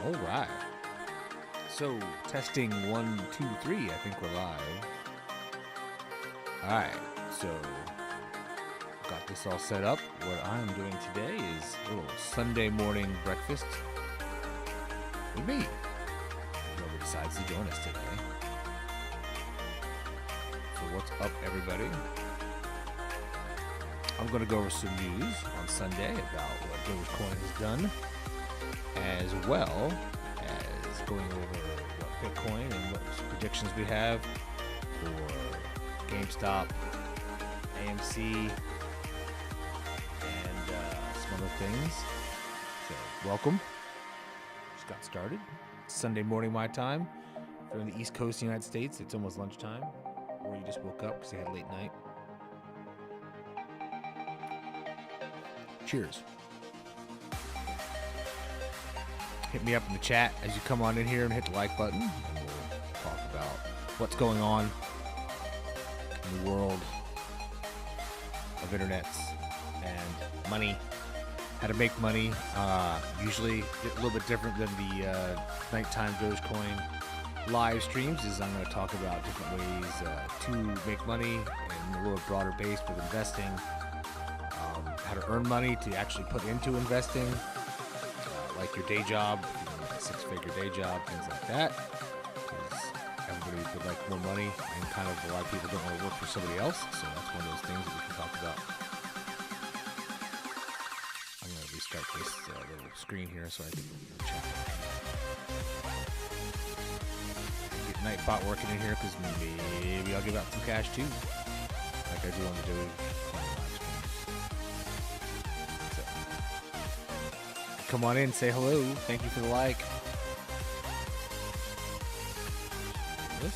All right. So, testing 1, 2, 3. I think we're live. All right. So, got this all set up. What I'm doing today is a little Sunday morning breakfast with me. Whoever decides to join us today. So, what's up, everybody? I'm going to go over some news on Sunday about what Dogecoin has done, as well as going over what Bitcoin and what predictions we have for GameStop, AMC, and some other things. So, welcome. Just got started. It's Sunday morning my time. If you're on the East Coast of the United States, it's almost lunchtime, or you just woke up because you had a late night. Cheers. Hit me up in the chat as you come on in here and hit the like button, and we'll talk about what's going on in the world of internets and money, how to make money. Usually a little bit different than the nighttime Dogecoin live streams, is I'm going to talk about different ways to make money and a little broader base with investing. How to earn money to actually put into investing, like your day job, a six-figure day job, things like that. Because everybody would like more money, and kind of a lot of people don't want to work for somebody else. So that's one of those things that we can talk about. I'm going to restart this little screen here so I can chat. Get Nightbot working in here because maybe I'll give out some cash too, like I do on the Doge. Come on in, say hello. Thank you for the like. This.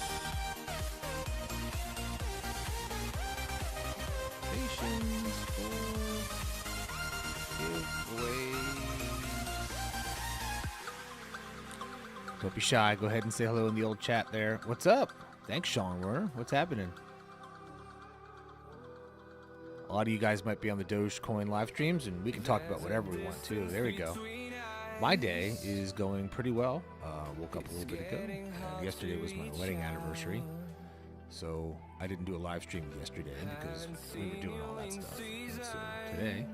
Stations for giveaways. Don't be shy. Go ahead and say hello in the old chat there. What's up? Thanks, Sean Werner. What's happening? A lot of you guys might be on the Dogecoin live streams, and we can talk about whatever we want to. There we go. My day is going pretty well. Woke up a little bit ago. Yesterday was my wedding anniversary, so I didn't do a live stream yesterday because we were doing all that stuff. And so today,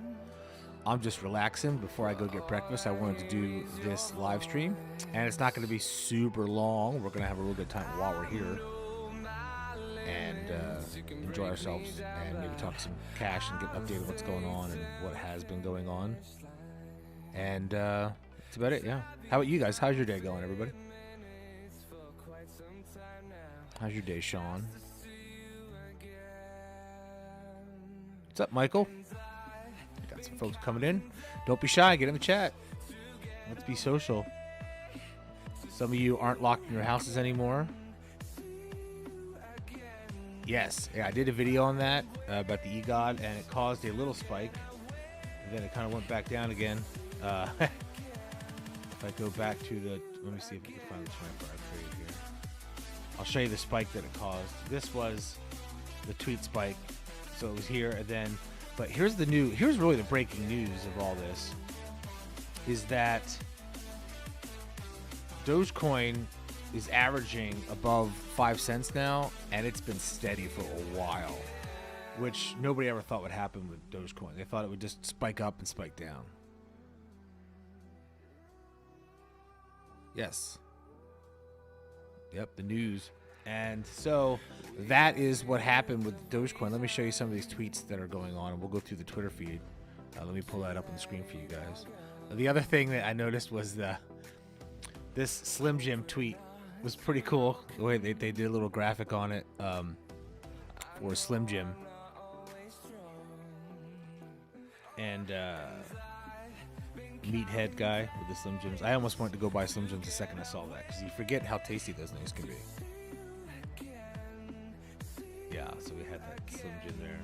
I'm just relaxing before I go get breakfast. I wanted to do this live stream, and it's not going to be super long. We're going to have a real good time while we're here. And enjoy ourselves and maybe talk some cash and get an update of what's going on and what has been going on. And that's about it, yeah. How about you guys? How's your day going, everybody? How's your day, Sean? What's up, Michael? Got some folks coming in. Don't be shy. Get in the chat. Let's be social. Some of you aren't locked in your houses anymore. Yes, yeah, I did a video on that about the EGOD, and it caused a little spike, and then it kind of went back down again. If I go back to the, let me see if I can find the sniper I created here. I'll show you the spike that it caused. This was the tweet spike, so it was here, and then, but here's really the breaking news of all this, is that Dogecoin is averaging above 5 cents now, and it's been steady for a while, which nobody ever thought would happen with Dogecoin. They thought it would just spike up and spike down. Yes. Yep, the news. And so that is what happened with Dogecoin. Let me show you some of these tweets that are going on, and we'll go through the Twitter feed. Let me pull that up on the screen for you guys. The other thing that I noticed was this Slim Jim tweet was pretty cool. The way they did a little graphic on it for Slim Jim. And Meathead guy with the Slim Jims. I almost wanted to go buy Slim Jims the second I saw that, because you forget how tasty those things can be. Yeah, so we had that Slim Jim there.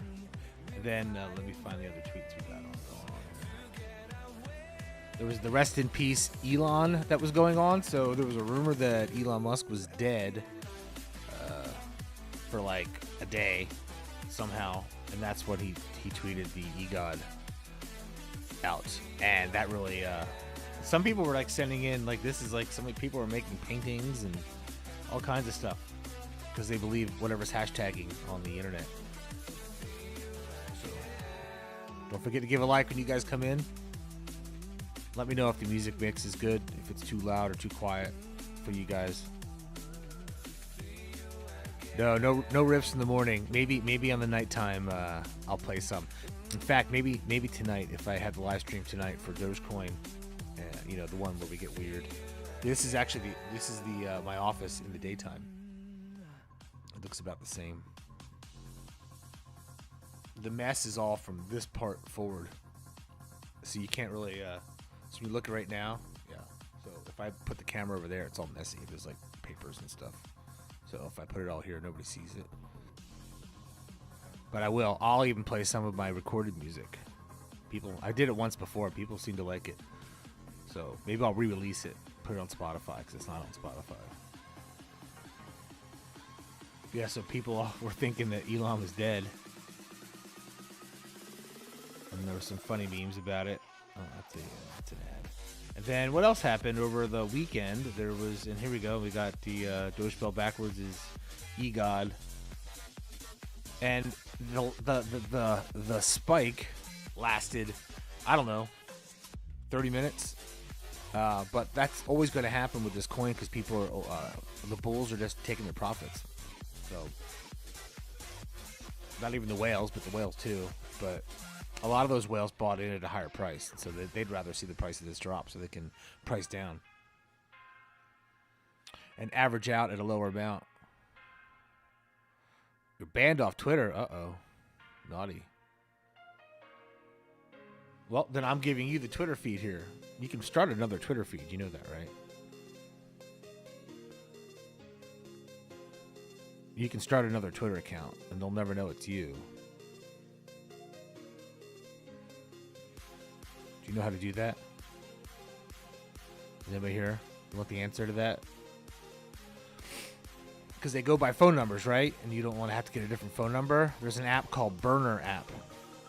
And then let me find the other tweets we got on. There was the rest in peace Elon that was going on. So there was a rumor that Elon Musk was dead for like a day somehow, and that's what he tweeted the EGOD out, and that really some people were like sending in like this is like some people were making paintings and all kinds of stuff because they believe whatever's hashtagging on the internet. So don't forget to give a like when you guys come in. Let me know if the music mix is good, if it's too loud or too quiet for you guys. No riffs in the morning. Maybe on the nighttime I'll play some. In fact, maybe tonight if I had the live stream tonight for Dogecoin, you know, the one where we get weird. This is my office in the daytime. It looks about the same. The mess is all from this part forward, so you can't really. So you look right now, yeah. So if I put the camera over there, it's all messy. There's like papers and stuff. So if I put it all here, nobody sees it. But I will. I'll even play some of my recorded music. I did it once before. People seem to like it. So maybe I'll re-release it, put it on Spotify because it's not on Spotify. Yeah, so people were thinking that Elon was dead. And there were some funny memes about it. Oh, that's an ad. And then what else happened over the weekend? There was, and here we go. We got the Doge spelled backwards is EGOD, and the spike lasted, I don't know, 30 minutes. But that's always going to happen with this coin because people are the bulls are just taking their profits. So not even the whales, but the whales too. But a lot of those whales bought in at a higher price, so they'd rather see the price of this drop so they can price down and average out at a lower amount. You're banned off Twitter. Uh-oh. Naughty. Well, then I'm giving you the Twitter feed here. You can start another Twitter feed. You know that, right? You can start another Twitter account, and they'll never know it's you. Do you know how to do that? Is anybody here? You want the answer to that? Because they go by phone numbers, right? And you don't want to have to get a different phone number. There's an app called Burner app.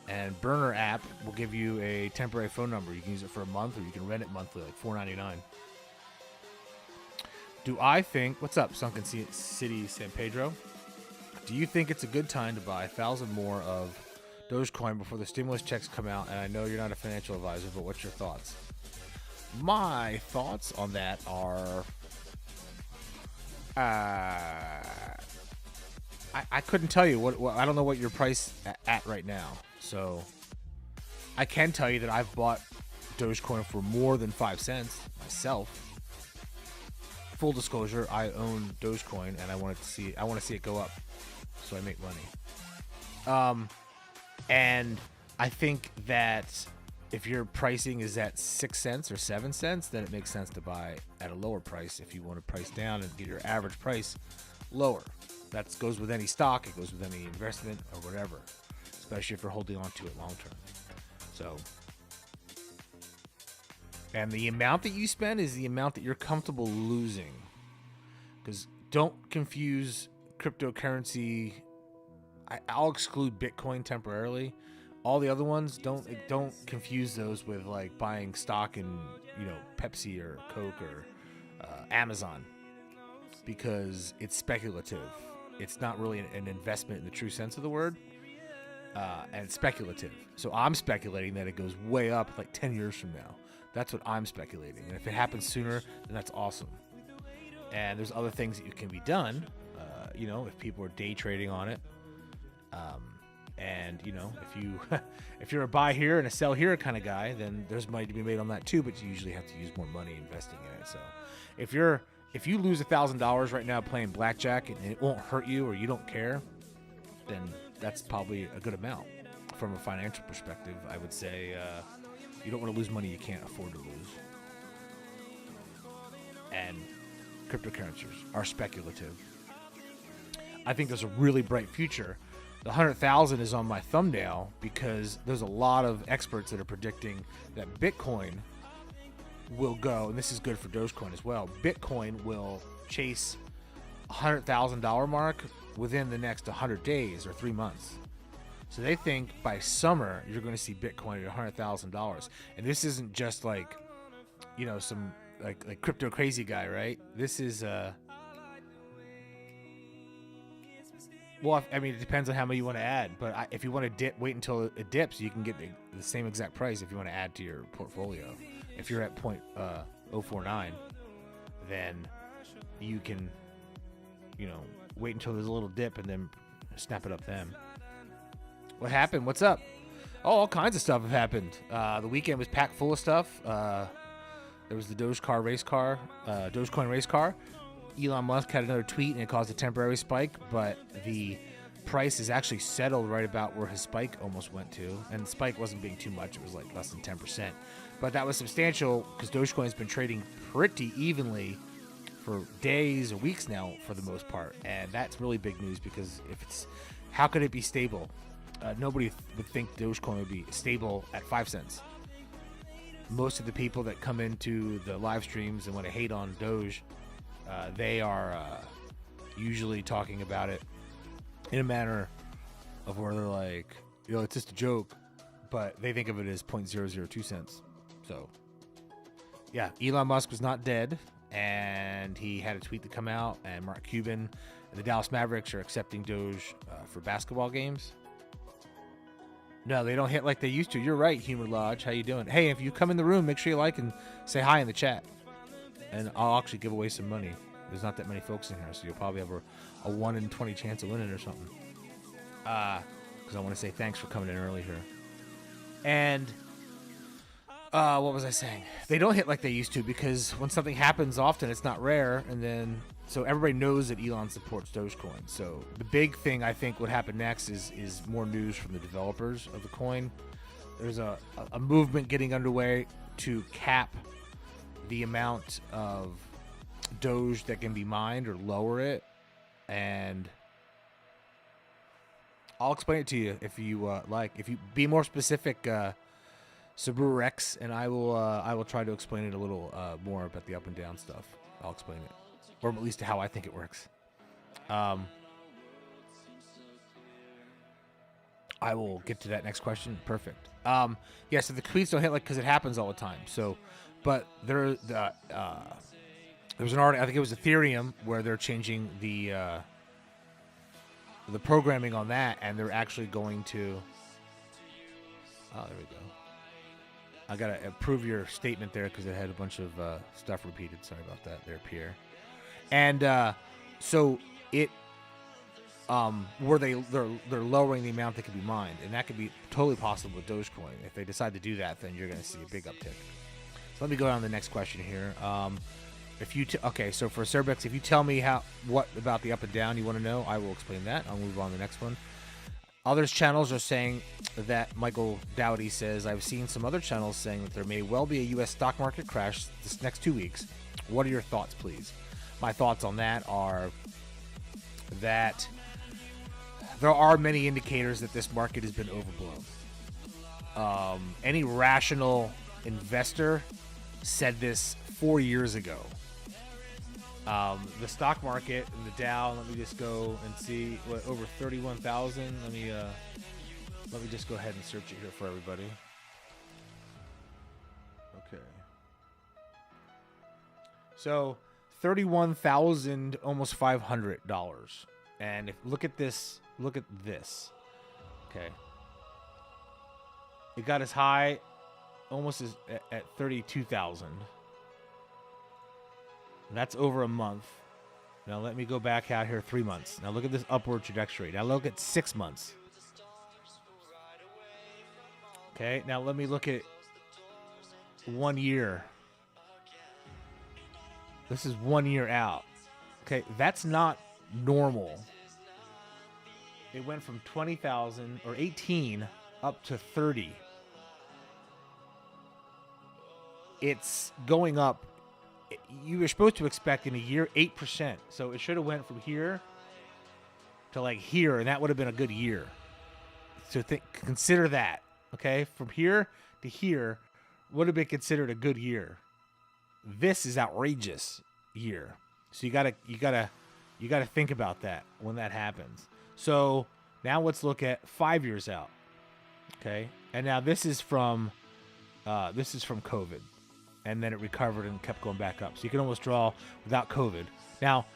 And Burner app will give you a temporary phone number. You can use it for a month or you can rent it monthly, like $4.99. Do I think... What's up, Sunken City San Pedro? Do you think it's a good time to buy 1,000 more of Dogecoin before the stimulus checks come out? And I know you're not a financial advisor, but what's your thoughts? My thoughts on that are... I couldn't tell you what I don't know what your price at right now. So I can tell you that I've bought Dogecoin for more than 5 cents myself. Full disclosure, I own Dogecoin and I want to see it go up so I make money. And I think that if your pricing is at 6 cents or 7 cents, then it makes sense to buy at a lower price if you want to price down and get your average price lower. That goes with any stock. It goes with any investment or whatever, especially if you're holding on to it long term. So, and the amount that you spend is the amount that you're comfortable losing. Because don't confuse cryptocurrency. I'll exclude Bitcoin temporarily. All the other ones, don't confuse those with like buying stock in, Pepsi or Coke or Amazon, because it's speculative. It's not really an investment in the true sense of the word, and it's speculative. So I'm speculating that it goes way up like 10 years from now. That's what I'm speculating. And if it happens sooner, then that's awesome. And there's other things that can be done, if people are day trading on it. And if you're a buy here and a sell here kind of guy, then there's money to be made on that too, but you usually have to use more money investing in it. So if you lose $1,000 right now playing blackjack and it won't hurt you or you don't care, then that's probably a good amount. From a financial perspective, I would say you don't want to lose money you can't afford to lose. And cryptocurrencies are speculative. I think there's a really bright future. The 100,000 is on my thumbnail because there's a lot of experts that are predicting that Bitcoin will go, and this is good for Dogecoin as well. Bitcoin will chase $100,000 mark within the next 100 days or 3 months. So they think by summer you're going to see Bitcoin at $100,000, and this isn't just like you know, some like crypto crazy guy, right? This is well, I mean, it depends on how many you want to add. But if you want to dip, wait until it dips, you can get the same exact price if you want to add to your portfolio. If you're at 0.049, then you can, you know, wait until there's a little dip and then snap it up then. What happened? What's up? Oh, all kinds of stuff have happened. The weekend was packed full of stuff. There was the Dogecoin race car. Elon Musk had another tweet and it caused a temporary spike, but the price is actually settled right about where his spike almost went to. And the spike wasn't being too much. It was like less than 10%. But that was substantial because Dogecoin has been trading pretty evenly for days or weeks now for the most part. And that's really big news because how could it be stable? Nobody would think Dogecoin would be stable at 5 cents. Most of the people that come into the live streams and want to hate on Doge, they are usually talking about it in a manner of where they're like, you know, it's just a joke, but they think of it as 0.002 cents. So, yeah, Elon Musk was not dead, and he had a tweet to come out, and Mark Cuban and the Dallas Mavericks are accepting Doge for basketball games. No, they don't hit like they used to. You're right, Humor Lodge. How you doing? Hey, if you come in the room, make sure you like and say hi in the chat. And I'll actually give away some money. There's not that many folks in here, so you'll probably have a 1 in 20 chance of winning or something. Because I want to say thanks for coming in early here. And what was I saying? They don't hit like they used to because when something happens often, it's not rare. And then, so everybody knows that Elon supports Dogecoin. So the big thing I think would happen next is more news from the developers of the coin. There's a movement getting underway to cap the amount of Doge that can be mined or lower it. And I'll explain it to you if you like. If you be more specific, Subaru Rex, and I will try to explain it a little more about the up and down stuff. I'll explain it, or at least how I think it works. I will get to that next question. Perfect. Yeah, so the tweets don't hit like because it happens all the time. So, but there's an article, I think it was Ethereum, where they're changing the programming on that, and they're actually going to. Oh, there we go. I gotta approve your statement there because it had a bunch of stuff repeated. Sorry about that, there, Pierre. And so it, where they're lowering the amount that can be mined, and that could be totally possible with Dogecoin. If they decide to do that, then you're gonna see a big uptick. So let me go on to the next question here. If you okay, so for Cerbex, if you tell me what about the up and down you want to know, I will explain that. I'll move on to the next one. Others channels are saying that Michael Dowdy says, I've seen some other channels saying that there may well be a U.S. stock market crash this next 2 weeks. What are your thoughts, please? My thoughts on that are that there are many indicators that this market has been overblown. Any rational investor said this 4 years ago. The stock market and the Dow, let me just go and see what over 31,000. Let me just go ahead and search it here for everybody. Okay. So 31,000, almost $500. And if look at this. Okay. It got as high almost at 32,000. That's over a month. Now let me go back out here 3 months. Now look at this upward trajectory. Now look at 6 months. Okay, now let me look at 1 year. This is 1 year out. Okay, that's not normal. It went from 20,000 or 18 up to 30. It's going up. You were supposed to expect in a year 8%. So it should have went from here to like here, and that would have been a good year. So consider that. Okay, from here to here would have been considered a good year. This is outrageous year. So you gotta think about that when that happens. So now let's look at 5 years out. Okay, and now this is from COVID. and then it recovered and kept going back up. So you can almost draw without COVID. Now,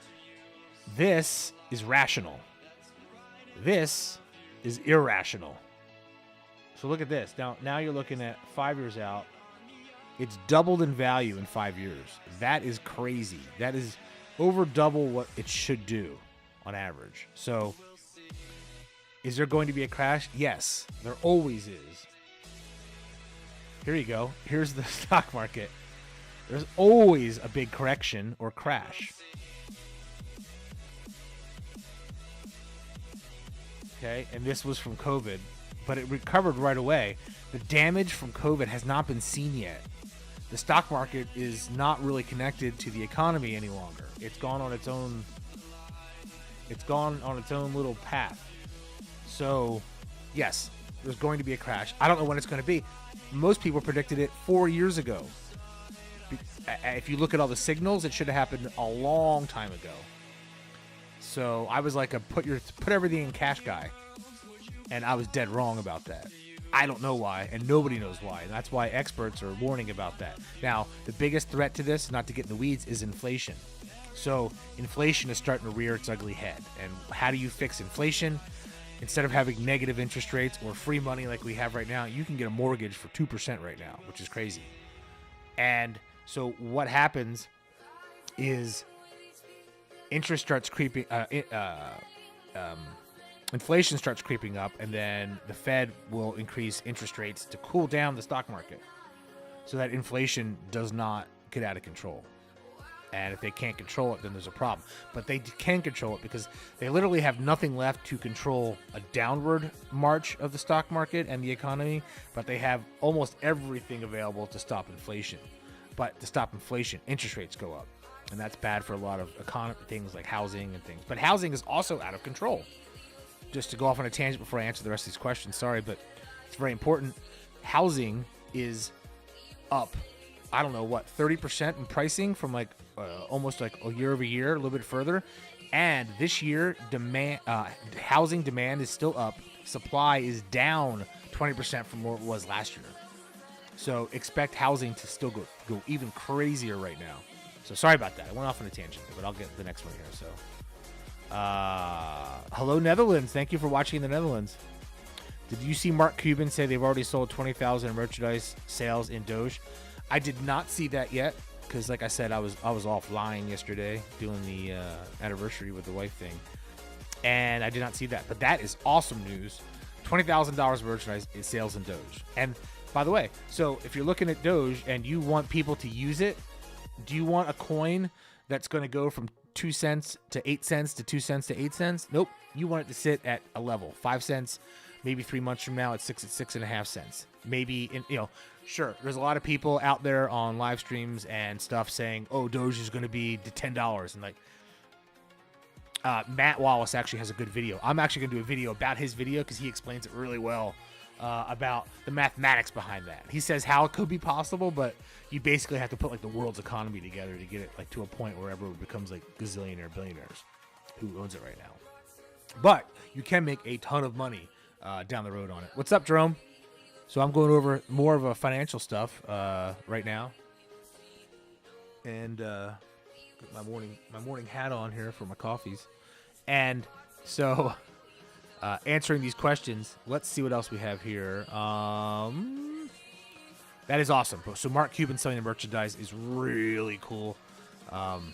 this is rational. This is irrational. So look at this. Now you're looking at 5 years out. It's doubled in value in 5 years. That is crazy. That is over double what it should do on average. So is there going to be a crash? Yes, there always is. Here you go. Here's the stock market. There's always a big correction or crash. Okay, and this was from COVID, but it recovered right away. The damage from COVID has not been seen yet. The stock market is not really connected to the economy any longer. It's gone on its own. It's gone on its own little path. So, yes, there's going to be a crash. I don't know when it's going to be. Most people predicted it 4 years ago. If you look at all the signals, it should have happened a long time ago. So I was like a put everything in cash guy, and I was dead wrong about that. I don't know why, and nobody knows why, and that's why experts are warning about that. Now, the biggest threat to this, not to get in the weeds, is inflation. So inflation is starting to rear its ugly head, and how do you fix inflation? Instead of having negative interest rates or free money like we have right now, you can get a mortgage for 2% right now, which is crazy. And so what happens is interest starts creeping, inflation starts creeping up, and then the Fed will increase interest rates to cool down the stock market so that inflation does not get out of control. And if they can't control it, then there's a problem. But they can control it because they literally have nothing left to control a downward march of the stock market and the economy, but they have almost everything available to stop inflation. But to stop inflation, interest rates go up. And that's bad for a lot of things like housing and things. But housing is also out of control. Just to go off on a tangent before I answer the rest of these questions, sorry, but it's very important. Housing is up, I don't know what, 30% in pricing from like almost like a year over year, a little bit further. And this year, housing demand is still up. Supply is down 20% from where it was last year. So expect housing to still go even crazier right now. So sorry about that. I went off on a tangent, but I'll get the next one here. So, hello, Netherlands. Thank you for watching in the Netherlands. Did you see Mark Cuban say they've already sold 20,000 merchandise sales in Doge? I did not see that yet because, like I said, I was offline yesterday doing the anniversary with the wife thing, and I did not see that. But that is awesome news. $20,000 merchandise sales in Doge. And by the way, so if you're looking at Doge and you want people to use it, do you want a coin that's going to go from 2 cents to 8 cents to 2 cents to 8 cents? Nope. You want it to sit at a level, 5 cents. Maybe 3 months from now, it's 6.5 cents. Maybe, sure. There's a lot of people out there on live streams and stuff saying, "Oh, Doge is going to be to $10," and like Matt Wallace actually has a good video. I'm actually going to do a video about his video because he explains it really well. About the mathematics behind that. He says how it could be possible, but you basically have to put like the world's economy together to get it like to a point where everyone becomes like gazillionaire billionaires who owns it right now. But you can make a ton of money down the road on it. What's up, Jerome? So I'm going over more of a financial stuff right now, and got my morning hat on here for my coffees, and so. Answering these questions. Let's see what else we have here. That is awesome. So Mark Cuban selling the merchandise is really cool. And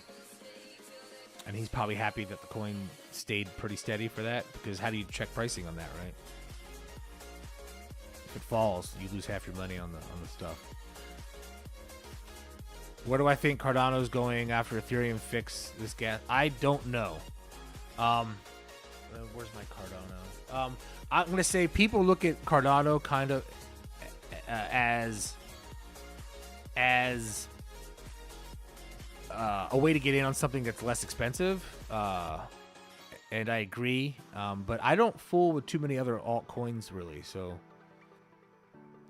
he's probably happy that the coin stayed pretty steady for that, because how do you check pricing on that, right? If it falls, you lose half your money on the stuff. Where do I think Cardano's going after Ethereum fix this gas? I don't know. Where's my Cardano? I'm going to say people look at Cardano kind of as a way to get in on something that's less expensive. And I agree. But I don't fool with too many other altcoins, really. So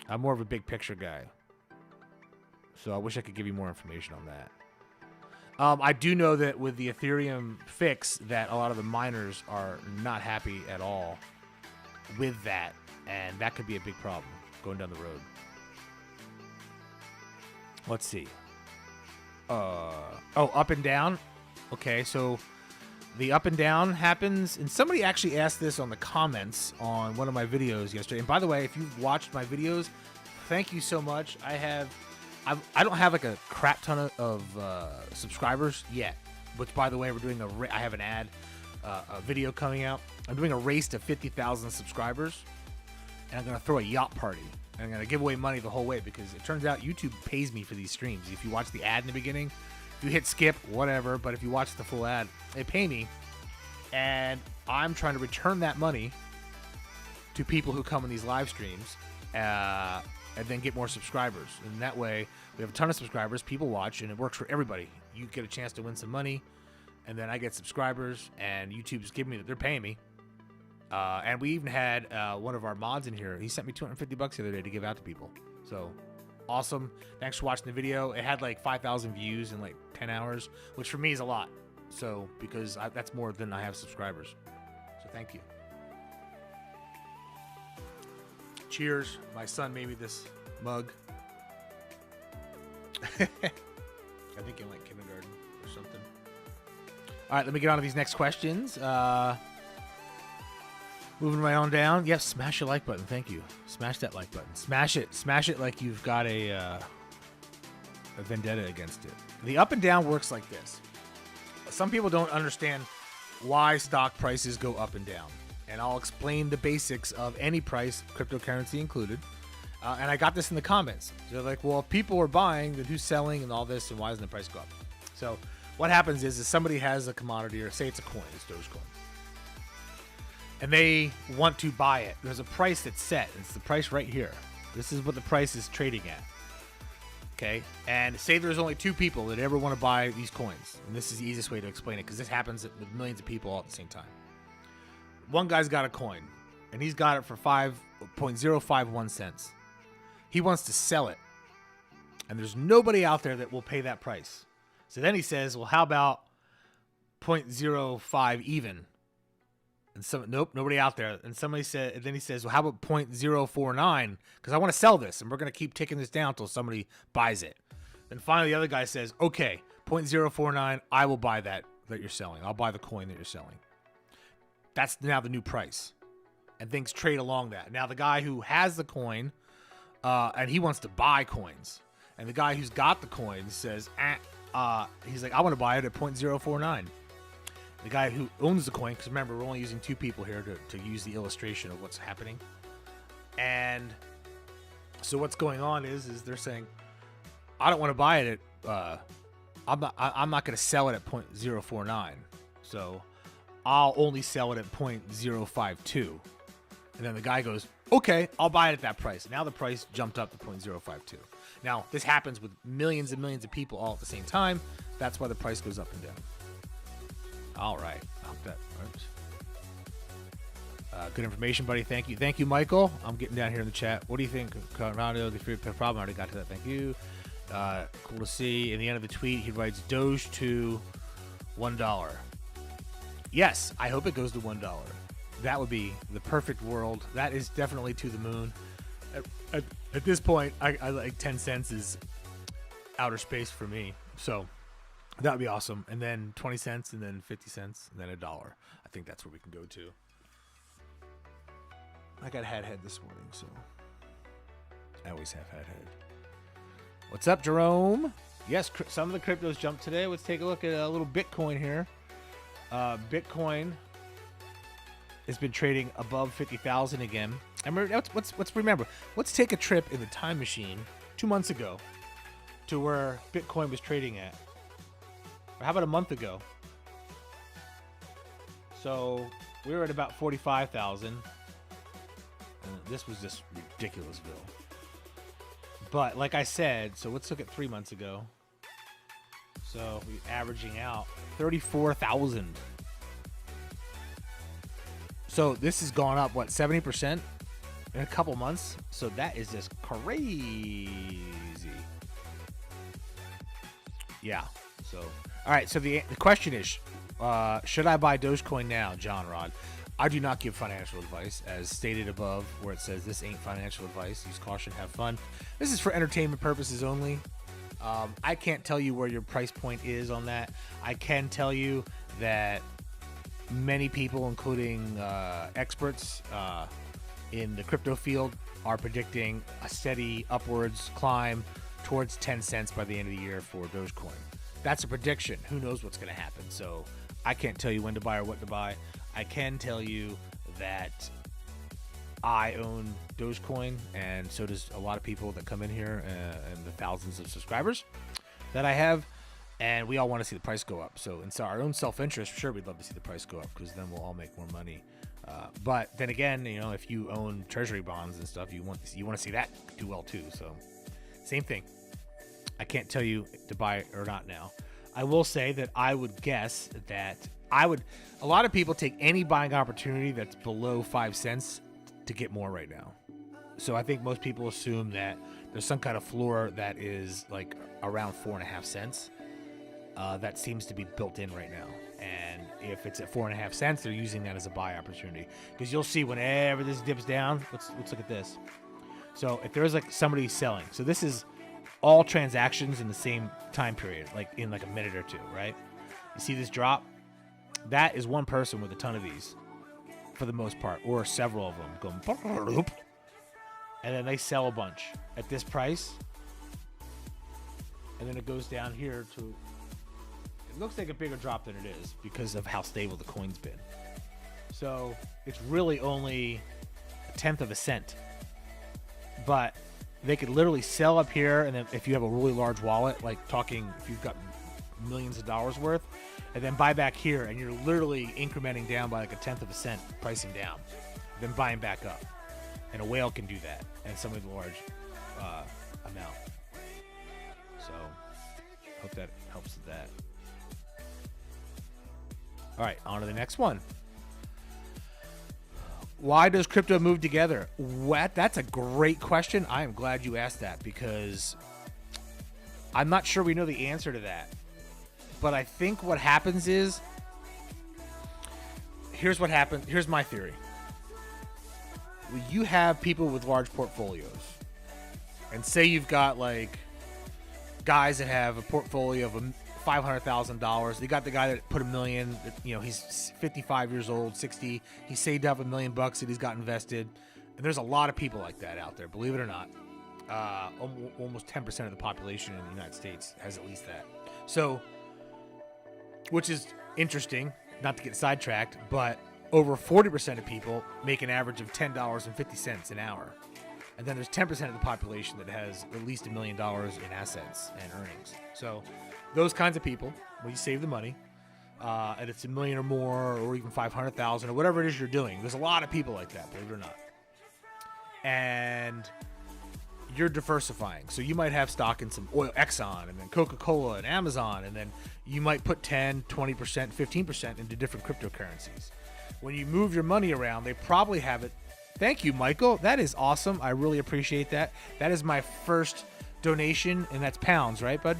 I'm more of a big picture guy. So I wish I could give you more information on that. I do know that with the Ethereum fix that a lot of the miners are not happy at all with that, and that could be a big problem going down the road. Let's see. Oh, up and down. Okay, so the up and down happens, and somebody actually asked this on the comments on one of my videos yesterday. And by the way, if you've watched my videos, thank you so much. I don't have like a crap ton of subscribers yet. Which, by the way, we're doing I have an ad, a video coming out. I'm doing a race to 50,000 subscribers, and I'm gonna throw a yacht party. And I'm gonna give away money the whole way because it turns out YouTube pays me for these streams. If you watch the ad in the beginning, if you hit skip, whatever. But if you watch the full ad, they pay me, and I'm trying to return that money to people who come in these live streams, and then get more subscribers. And that way, we have a ton of subscribers. People watch, and it works for everybody. You get a chance to win some money, and then I get subscribers, and YouTube's giving me, they're paying me. And we even had one of our mods in here. He sent me $250 the other day to give out to people. So awesome. Thanks for watching the video. It had like 5,000 views in like 10 hours, which for me is a lot. So because that's more than I have subscribers. So thank you. Cheers. My son made me this mug. I think in like kindergarten or something. All right, let me get on to these next questions. Moving right on down. Yes, smash the like button. Thank you. Smash that like button. Smash it. Smash it like you've got a vendetta against it. The up and down works like this. Some people don't understand why stock prices go up and down. And I'll explain the basics of any price, cryptocurrency included. And I got this in the comments. They're like, well, if people are buying, then who's selling and all this, and why doesn't the price go up? So what happens is somebody has a commodity, or say it's a coin, it's Dogecoin. And they want to buy it. There's a price that's set. It's the price right here. This is what the price is trading at. Okay? And say there's only 2 people that ever want to buy these coins. And this is the easiest way to explain it because this happens with millions of people all at the same time. One guy's got a coin, and he's got it for 5.051 cents. He wants to sell it. And there's nobody out there that will pay that price. So then he says, well, how about 0.05 even? And nope, nobody out there. And somebody said, and then he says, well, how about 0.049? Because I want to sell this, and we're going to keep ticking this down until somebody buys it. Then finally, the other guy says, okay, 0.049, I will buy that you're selling. I'll buy the coin that you're selling. That's now the new price. And things trade along that. Now, the guy who has the coin, and he wants to buy coins. And the guy who's got the coin says, he's like, I want to buy it at 0.049. The guy who owns the coin, because remember, we're only using 2 people here to use the illustration of what's happening. And so what's going on is they're saying, I don't want to buy it at, I'm not going to sell it at 0.049. So I'll only sell it at 0.052. And then the guy goes, okay, I'll buy it at that price. Now the price jumped up to 0.052. Now, this happens with millions and millions of people all at the same time. That's why the price goes up and down. All right. I hope that works. Good information, buddy. Thank you. Thank you, Michael. I'm getting down here in the chat. What do you think, Conrado? The free problem. I already got to that. Thank you. Cool to see. In the end of the tweet, he writes Doge to $1. Yes, I hope it goes to $1. That would be the perfect world. That is definitely to the moon. At this point, I like 10 cents is outer space for me. So that would be awesome. And then 20 cents, and then 50 cents, and then $1. I think that's where we can go to. I got hat head this morning, so I always have hat head. What's up, Jerome? Yes, some of the cryptos jumped today. Let's take a look at a little Bitcoin here. Bitcoin has been trading above 50,000 again. And let's remember. Let's take a trip in the time machine 2 months ago to where Bitcoin was trading at. Or how about a month ago? So we were at about 45,000. And this was just ridiculousville. But like I said, so let's look at 3 months ago. So we're averaging out 34,000. So this has gone up, what, 70% in a couple months? So that is just crazy. Yeah. So, all right. So the question is, should I buy Dogecoin now, John Rod? I do not give financial advice, as stated above, where it says this ain't financial advice. Use caution, have fun. This is for entertainment purposes only. I can't tell you where your price point is on that. I can tell you that many people, including experts in the crypto field, are predicting a steady upwards climb towards 10 cents by the end of the year for Dogecoin. That's a prediction. Who knows what's going to happen? So I can't tell you when to buy or what to buy. I can tell you that I own Dogecoin, and so does a lot of people that come in here, and the thousands of subscribers that I have, and we all want to see the price go up. So in our own self-interest, sure, we'd love to see the price go up, because then we'll all make more money. But then again, you know, if you own treasury bonds and stuff, you want to see that do well too. So same thing. I can't tell you to buy or not now. I will say that I would guess that a lot of people take any buying opportunity that's below 5 cents to get more right now. So I think most people assume that there's some kind of floor that is like around 4.5 cents. That seems to be built in right now. And if it's at 4.5 cents, they're using that as a buy opportunity, because you'll see whenever this dips down. Let's look at this. So if there's like somebody selling, so this is all transactions in the same time period, like in like a minute or two, right? You see this drop? That is one person with a ton of these, for the most part, or several of them going, and then they sell a bunch at this price, and then it goes down here to, it looks like a bigger drop than it is because of how stable the coin's been. So it's really only 1/10 of a cent, but they could literally sell up here, and then if you have a really large wallet, like talking if you've got millions of dollars worth, and then buy back here, and you're literally incrementing down by like 1/10 of a cent, pricing down, then buying back up. And a whale can do that, and some of the large amount. So hope that helps with that. All right, on to the next one. Why does crypto move together? What? That's a great question. I am glad you asked that, because I'm not sure we know the answer to that. But I think what happens is, here's what happened. Here's my theory. You have people with large portfolios, and say you've got like guys that have a portfolio of $500,000. They got the guy that put $1 million. You know, he's 55 years old, 60. He saved up $1 million that he's got invested. And there's a lot of people like that out there, believe it or not. Almost 10% of the population in the United States has at least that. So, which is interesting, not to get sidetracked, but over 40% of people make an average of $10.50 an hour. And then there's 10% of the population that has at least $1 million in assets and earnings. So those kinds of people, when you save the money, and it's $1 million or more, or even 500,000 or whatever it is you're doing, there's a lot of people like that, believe it or not. And you're diversifying. So you might have stock in some oil, Exxon, and then Coca-Cola and Amazon, and then you might put 10, 20%, 15% into different cryptocurrencies. When you move your money around, they probably have it. Thank you, Michael. That is awesome. I really appreciate that. That is my first donation, and that's pounds, right, bud?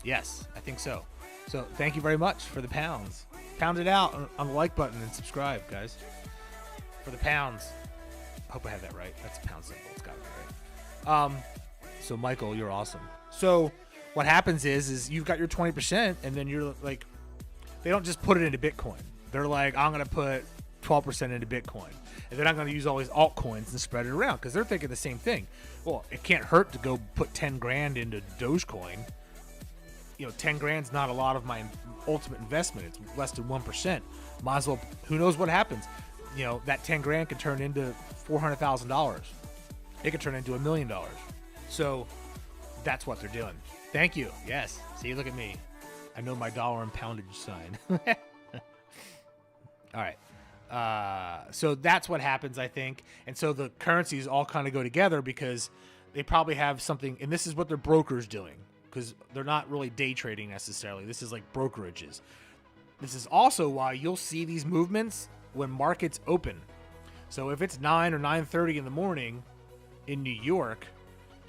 Yes, I think so. So thank you very much for the pounds. Pound it out on the like button and subscribe, guys. For the pounds. I hope I have that right. That's a pound symbol. It's got to be right. So Michael, you're awesome. So what happens is you've got your 20%, and then you're like, they don't just put it into Bitcoin. They're like, I'm going to put 12% into Bitcoin. And they're not going to use all these altcoins and spread it around, because they're thinking the same thing. Well, it can't hurt to go put 10 grand into Dogecoin. You know, 10 grand's not a lot of my ultimate investment. It's less than 1%. Might as well, who knows what happens? You know, that 10 grand could turn into $400,000. It could turn into $1 million. So that's what they're doing. Thank you. Yes. See, look at me. I know my dollar and poundage sign. All right. So that's what happens, I think. And so the currencies all kind of go together, because they probably have something, and this is what their broker's doing, because they're not really day trading necessarily. This is like brokerages. This is also why you'll see these movements when markets open. So if it's 9 or 9:30 in the morning in New York,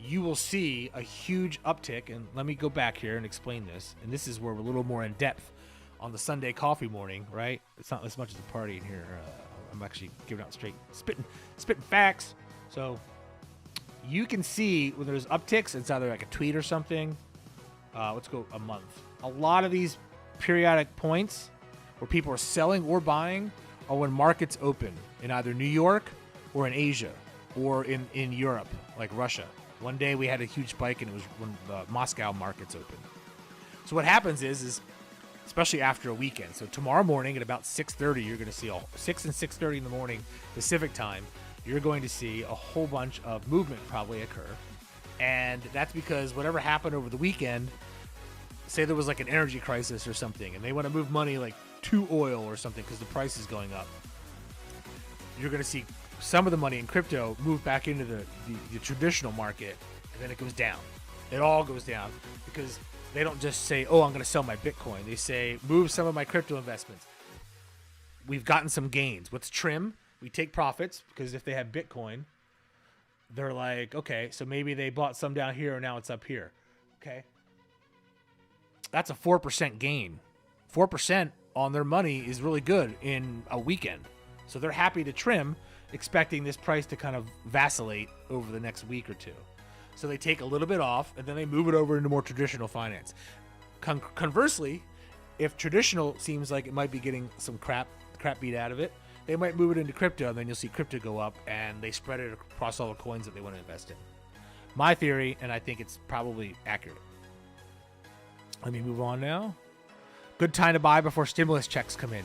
you will see a huge uptick. And let me go back here and explain this. And this is where we're a little more in depth on the Sunday coffee morning, right? It's not as much as a party in here. I'm actually giving out straight, spitting facts. So you can see when there's upticks, it's either like a tweet or something, let's go a month. A lot of these periodic points where people are selling or buying are when markets open in either New York or in Asia or in Europe, like Russia. One day we had a huge spike and it was when the Moscow markets opened. So what happens is especially after a weekend. So tomorrow morning at about 6:30, you're going to see 6 and 6:30 in the morning Pacific time. You're going to see a whole bunch of movement probably occur. And that's because whatever happened over the weekend, say there was like an energy crisis or something, and they want to move money like to oil or something because the price is going up. You're going to see some of the money in crypto move back into the traditional market, and then it goes down. It all goes down because they don't just say, oh, I'm going to sell my Bitcoin. They say, move some of my crypto investments. We've gotten some gains. Let's trim. We take profits because if they have Bitcoin, they're like, okay, so maybe they bought some down here and now it's up here. Okay. That's a 4% gain. 4% on their money is really good in a weekend. So they're happy to trim, expecting this price to kind of vacillate over the next week or two. So they take a little bit off and then they move it over into more traditional finance. Conversely, if traditional seems like it might be getting some crap beat out of it, they might move it into crypto, and then you'll see crypto go up and they spread it across all the coins that they want to invest in. My theory, and I think it's probably accurate. Let me move on now. Good time to buy before stimulus checks come in.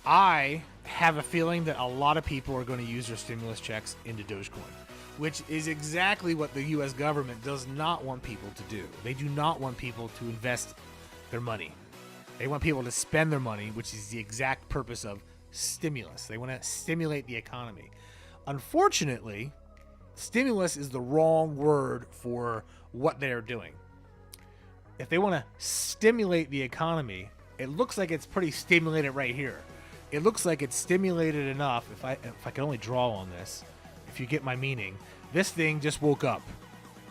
I have a feeling that a lot of people are going to use their stimulus checks into Dogecoin, which is exactly what the U.S. government does not want people to do. They do not want people to invest their money. They want people to spend their money, which is the exact purpose of stimulus. They want to stimulate the economy. Unfortunately, stimulus is the wrong word for what they're doing. If they want to stimulate the economy, it looks like it's pretty stimulated right here. It looks like it's stimulated enough. If I can only draw on this, if you get my meaning, this thing just woke up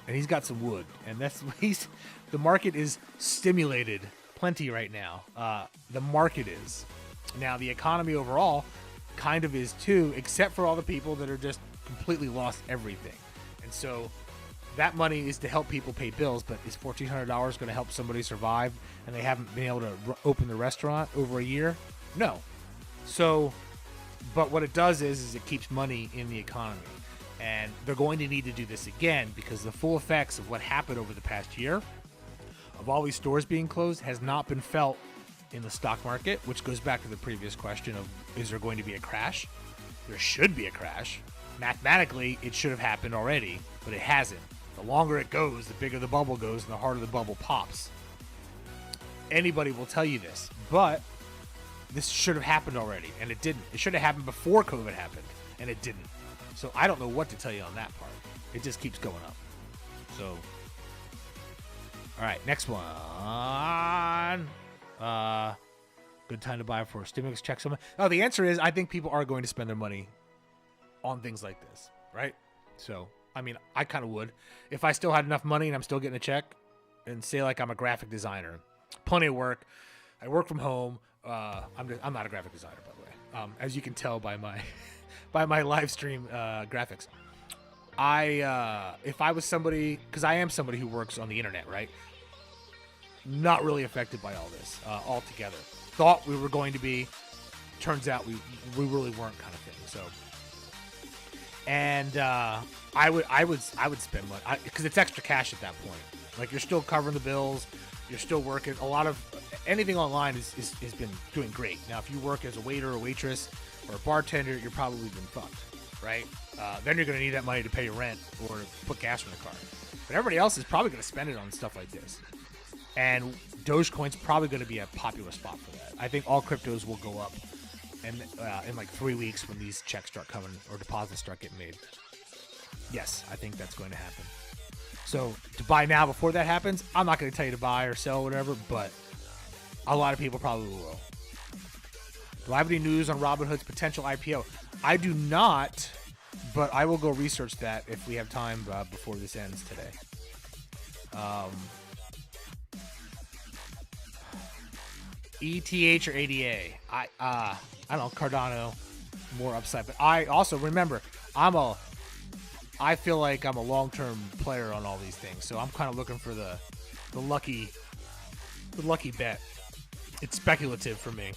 and he's got some wood, and the market is stimulated plenty right now. The market is. Now, the economy overall kind of is too, except for all the people that are just completely lost everything. And so that money is to help people pay bills, but is $1,400 going to help somebody survive and they haven't been able to open the restaurant over a year? No. So, but what it does is it keeps money in the economy. And they're going to need to do this again because the full effects of what happened over the past year of all these stores being closed has not been felt in the stock market, which goes back to the previous question of, is there going to be a crash? There should be a crash. Mathematically, it should have happened already, but it hasn't. The longer it goes, the bigger the bubble goes and the harder the bubble pops. Anybody will tell you this, but this should have happened already, and it didn't. It should have happened before COVID happened, and it didn't. So I don't know what to tell you on that part. It just keeps going up. So, all right, next one. Good time to buy for stimulus checks. Oh, the answer is I think people are going to spend their money on things like this, right? So, I mean, I kind of would. If I still had enough money and I'm still getting a check, and say like I'm a graphic designer, plenty of work, I work from home. I'm not a graphic designer, by the way, as you can tell by my by my live stream graphics. If I was somebody, because I am somebody who works on the internet, right? Not really affected by all this altogether. Thought we were going to be, turns out we really weren't, kind of thing. So, and I would spend money because it's extra cash at that point. Like, you're still covering the bills, you're still working. A lot of anything online has been doing great. Now, if you work as a waiter or waitress or a bartender, you're probably been fucked, right? Then you're going to need that money to pay your rent or put gas in the car. But everybody else is probably going to spend it on stuff like this. And Dogecoin's probably going to be a popular spot for that. I think all cryptos will go up and in like 3 weeks when these checks start coming or deposits start getting made. Yes, I think that's going to happen. So to buy now before that happens, I'm not going to tell you to buy or sell or whatever, but a lot of people probably will. Do I have any news on Robinhood's potential IPO? I do not, but I will go research that if we have time before this ends today. ETH or ADA? I don't know, Cardano, more upside. But I also remember I feel like I'm a long-term player on all these things, so I'm kind of looking for the lucky the lucky bet. It's speculative for me.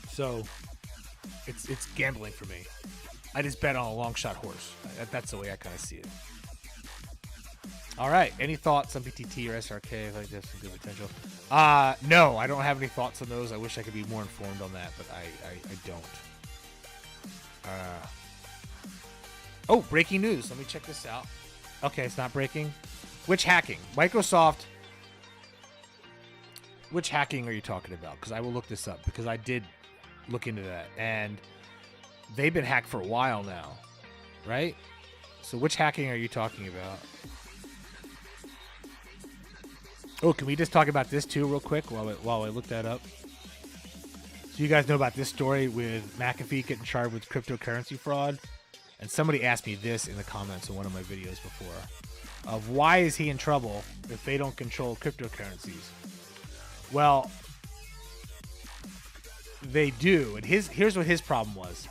So it's gambling for me. I just bet on a long shot horse. That's the way I kind of see it. All right. Any thoughts on BTT or SRK? I think that's some good potential. No, I don't have any thoughts on those. I wish I could be more informed on that, but I don't. Oh, breaking news. Let me check this out. Okay, it's not breaking. Which hacking? Microsoft. Which hacking are you talking about? Because I will look this up, because I did look into that. And they've been hacked for a while now, right? So which hacking are you talking about? Oh, can we just talk about this too real quick while I look that up? So you guys know about this story with Mcafee getting charged with cryptocurrency fraud? And somebody asked me this in the comments in one of my videos before. Of why is he in trouble if they don't control cryptocurrencies? Well, they do. And here's what his problem was.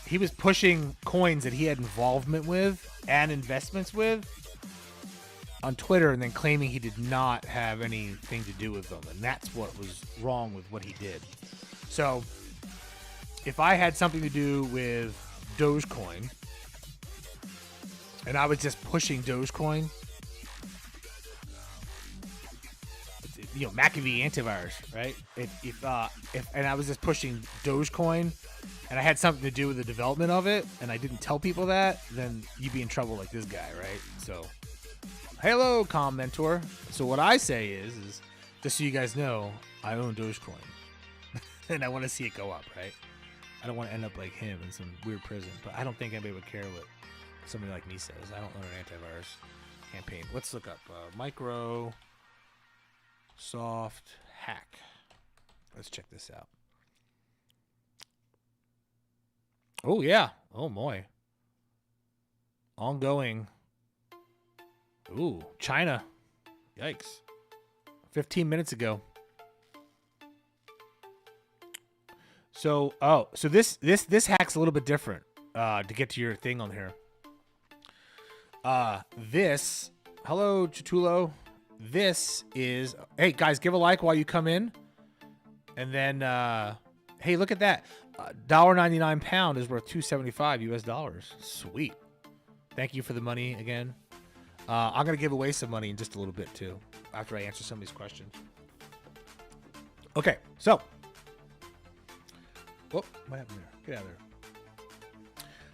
He was pushing coins that he had involvement with and investments with on Twitter, and then claiming he did not have anything to do with them. And that's what was wrong with what he did. So if I had something to do with Dogecoin and I was just pushing Dogecoin, you know, Mcafee antivirus, right? If and I was just pushing Dogecoin and I had something to do with the development of it and I didn't tell people that, then you'd be in trouble like this guy, right? So hello, commentor. So what I say is just so you guys know, I own Dogecoin and I want to see it go up, right? I don't want to end up like him in some weird prison, but I don't think anybody would care what somebody like me says. I don't own an antivirus campaign. Let's look up Microsoft hack. Let's check this out. Oh, yeah. Oh, boy. Ongoing. Ooh, China. Yikes. 15 minutes ago. So, so this hack's a little bit different, to get to your thing on here. Hello, Chitulo. This is, hey guys, give a like while you come in. And then, hey, look at that. $1.99 pound is worth $2.75 US. Sweet. Thank you for the money again. I'm going to give away some money in just a little bit too, after I answer some of these questions. Okay, so. Whoop, what happened there? Get out of there.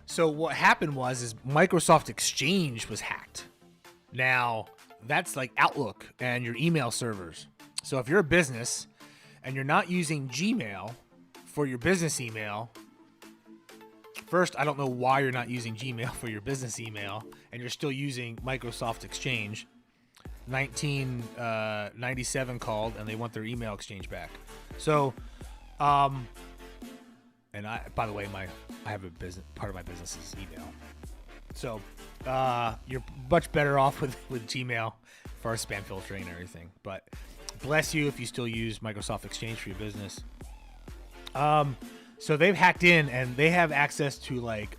So what happened is Microsoft Exchange was hacked. Now, that's like Outlook and your email servers. So if you're a business and you're not using Gmail for your business email, first, I don't know why you're not using Gmail for your business email and you're still using Microsoft Exchange. 1997 called and they want their email exchange back. So, and by the way, I have a business, part of my business is email. So, you're much better off with Gmail for our spam filtering and everything. But bless you if you still use Microsoft Exchange for your business. So they've hacked in and they have access to like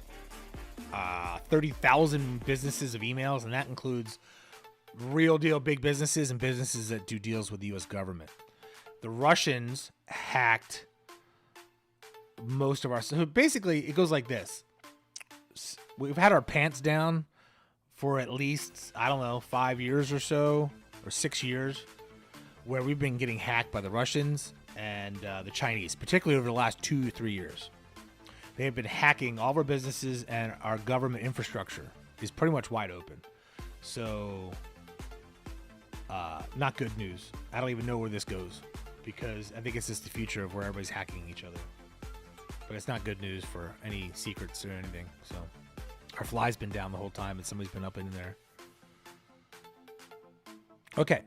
30,000 businesses of emails, and that includes real deal big businesses and businesses that do deals with the U.S. government. The Russians hacked most of our, so basically it goes like this. We've had our pants down for at least, I don't know, 5 years or so, or 6 years, where we've been getting hacked by the Russians and the Chinese, particularly over the last 2 or 3 years. They have been hacking all of our businesses, and our government infrastructure is pretty much wide open. So, not good news. I don't even know where this goes, because I think it's just the future of where everybody's hacking each other. But it's not good news for any secrets or anything. So our fly's been down the whole time and somebody's been up in there. Okay.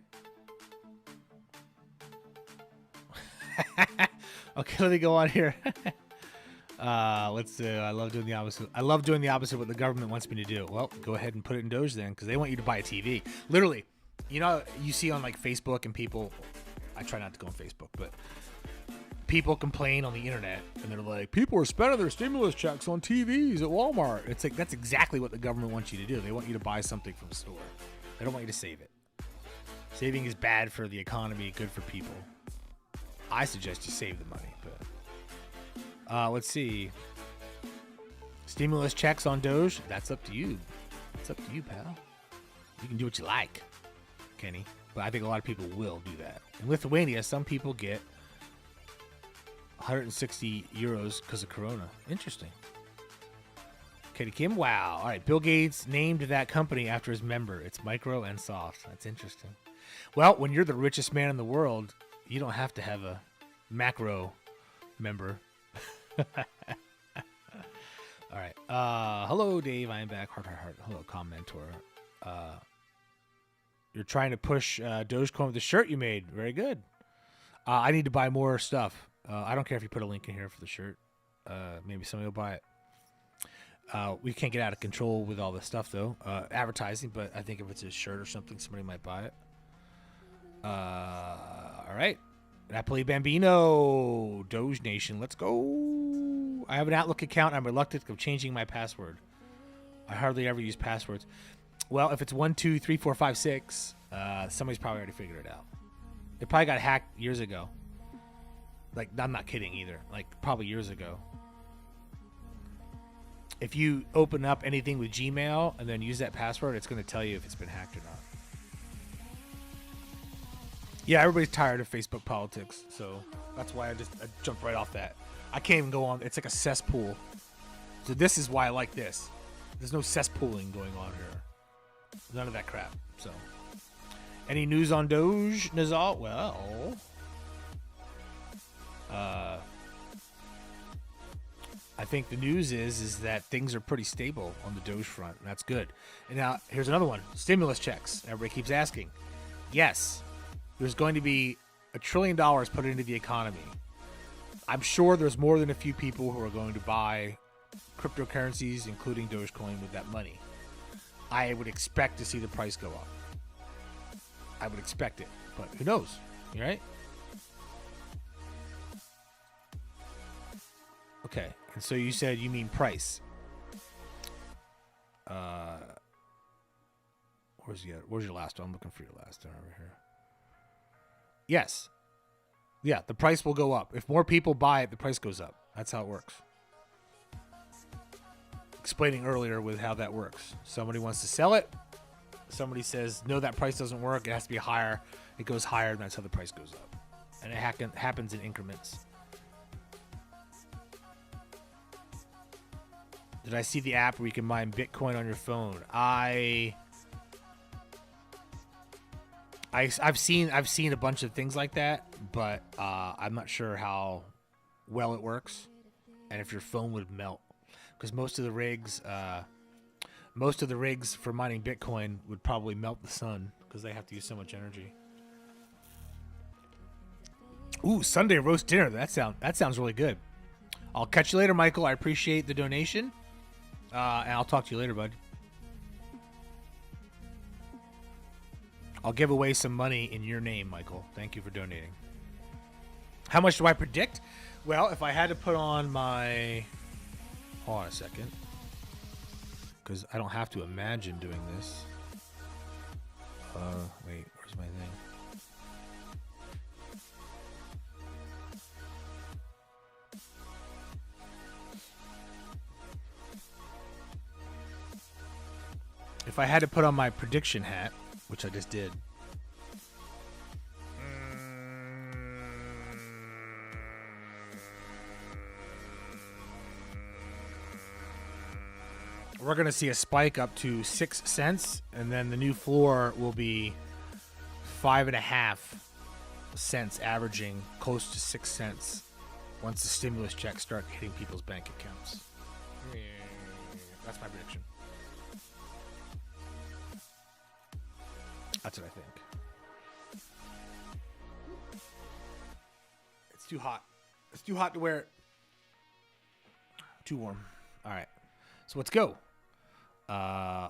Okay, let me go on here. Let's do, I love doing the opposite. I love doing the opposite of what the government wants me to do. Well, go ahead and put it in Doge then, because they want you to buy a TV. Literally, you know, you see on like Facebook and people, I try not to go on Facebook, but people complain on the internet and they're like, people are spending their stimulus checks on TVs at Walmart. It's like, that's exactly what the government wants you to do. They want you to buy something from the store. They don't want you to save it. Saving is bad for the economy, good for people. I suggest you save the money, but let's see. Stimulus checks on Doge. That's up to you. It's up to you, pal. You can do what you like, Kenny. But I think a lot of people will do that. In Lithuania, some people get 160 euros because of Corona. Interesting. Katie Kim, wow. All right, Bill Gates named that company after his member. It's Micro and Soft. That's interesting. Well, when you're the richest man in the world, you don't have to have a macro member. All right. Hello, Dave. I am back. Heart. Hello, commentor. You're trying to push Dogecoin with the shirt you made. Very good. I need to buy more stuff. I don't care if you put a link in here for the shirt. Maybe somebody will buy it. We can't get out of control with all this stuff, though. Advertising, but I think if it's a shirt or something, somebody might buy it. All right. Napoli Bambino. Doge Nation. Let's go. I have an Outlook account. I'm reluctant of changing my password. I hardly ever use passwords. Well, if it's 1, 2, 3, 4, 5, 6, somebody's probably already figured it out. It probably got hacked years ago. Like, I'm not kidding either. Like, probably years ago. If you open up anything with Gmail and then use that password, it's going to tell you if it's been hacked or not. Yeah, everybody's tired of Facebook politics, so that's why I jumped right off that. I can't even go on. It's like a cesspool. So this is why I like this. There's no cesspooling going on here. None of that crap. So, any news on Doge, Nazal? Well, I think the news is that things are pretty stable on the Doge front, and that's good. And now here's another one: stimulus checks. Everybody keeps asking. Yes, there's going to be $1 trillion put into the economy. I'm sure there's more than a few people who are going to buy cryptocurrencies, including Dogecoin, with that money. I would expect to see the price go up. I would expect it, but who knows? You right? Okay, and so you said you mean price. Where's your last one? I'm looking for your last one over here. Yes. Yeah, the price will go up. If more people buy it, the price goes up. That's how it works. Explaining earlier with how that works. Somebody wants to sell it. Somebody says, no, that price doesn't work. It has to be higher. It goes higher, and that's how the price goes up. And it happens in increments. Did I see the app where you can mine Bitcoin on your phone? I've seen a bunch of things like that, but I'm not sure how well it works, and if your phone would melt, because most of the rigs for mining Bitcoin would probably melt the sun because they have to use so much energy. Ooh, Sunday roast dinner. That sounds really good. I'll catch you later, Michael. I appreciate the donation, and I'll talk to you later, bud. I'll give away some money in your name, Michael. Thank you for donating. How much do I predict? Well, if I had to put on my... Hold on a second. Because I don't have to imagine doing this. Wait, where's my thing? If I had to put on my prediction hat, which I just did. We're going to see a spike up to 6 cents, and then the new floor will be 5.5 cents, averaging close to 6 cents once the stimulus checks start hitting people's bank accounts. That's my prediction. That's what I think. It's too hot. It's too hot to wear it. Too warm. All right. So let's go.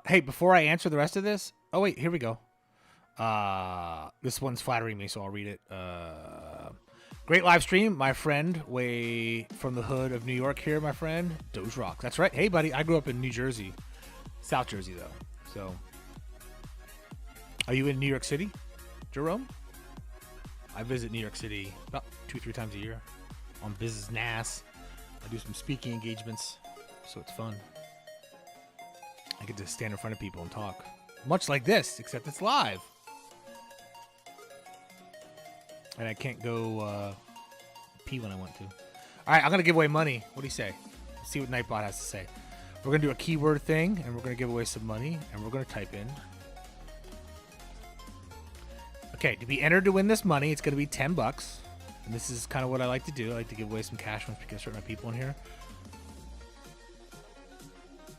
Hey, before I answer the rest of this. Oh, wait. Here we go. This one's flattering me, so I'll read it. Great live stream, my friend. Way from the hood of New York here, my friend. Doge Rock. That's right. Hey, buddy. I grew up in New Jersey. South Jersey, though. So... Are you in New York City, Jerome? I visit New York City about 2-3 times a year on business NAS. I do some speaking engagements, so it's fun. I get to stand in front of people and talk. Much like this, except it's live. And I can't go pee when I want to. All right, I'm going to give away money. What do you say? Let's see what Nightbot has to say. We're going to do a keyword thing, and we're going to give away some money, and we're going to type in. Okay, to be entered to win this money, it's going to be $10. And this is kind of what I like to do. I like to give away some cash once we get certain people in here.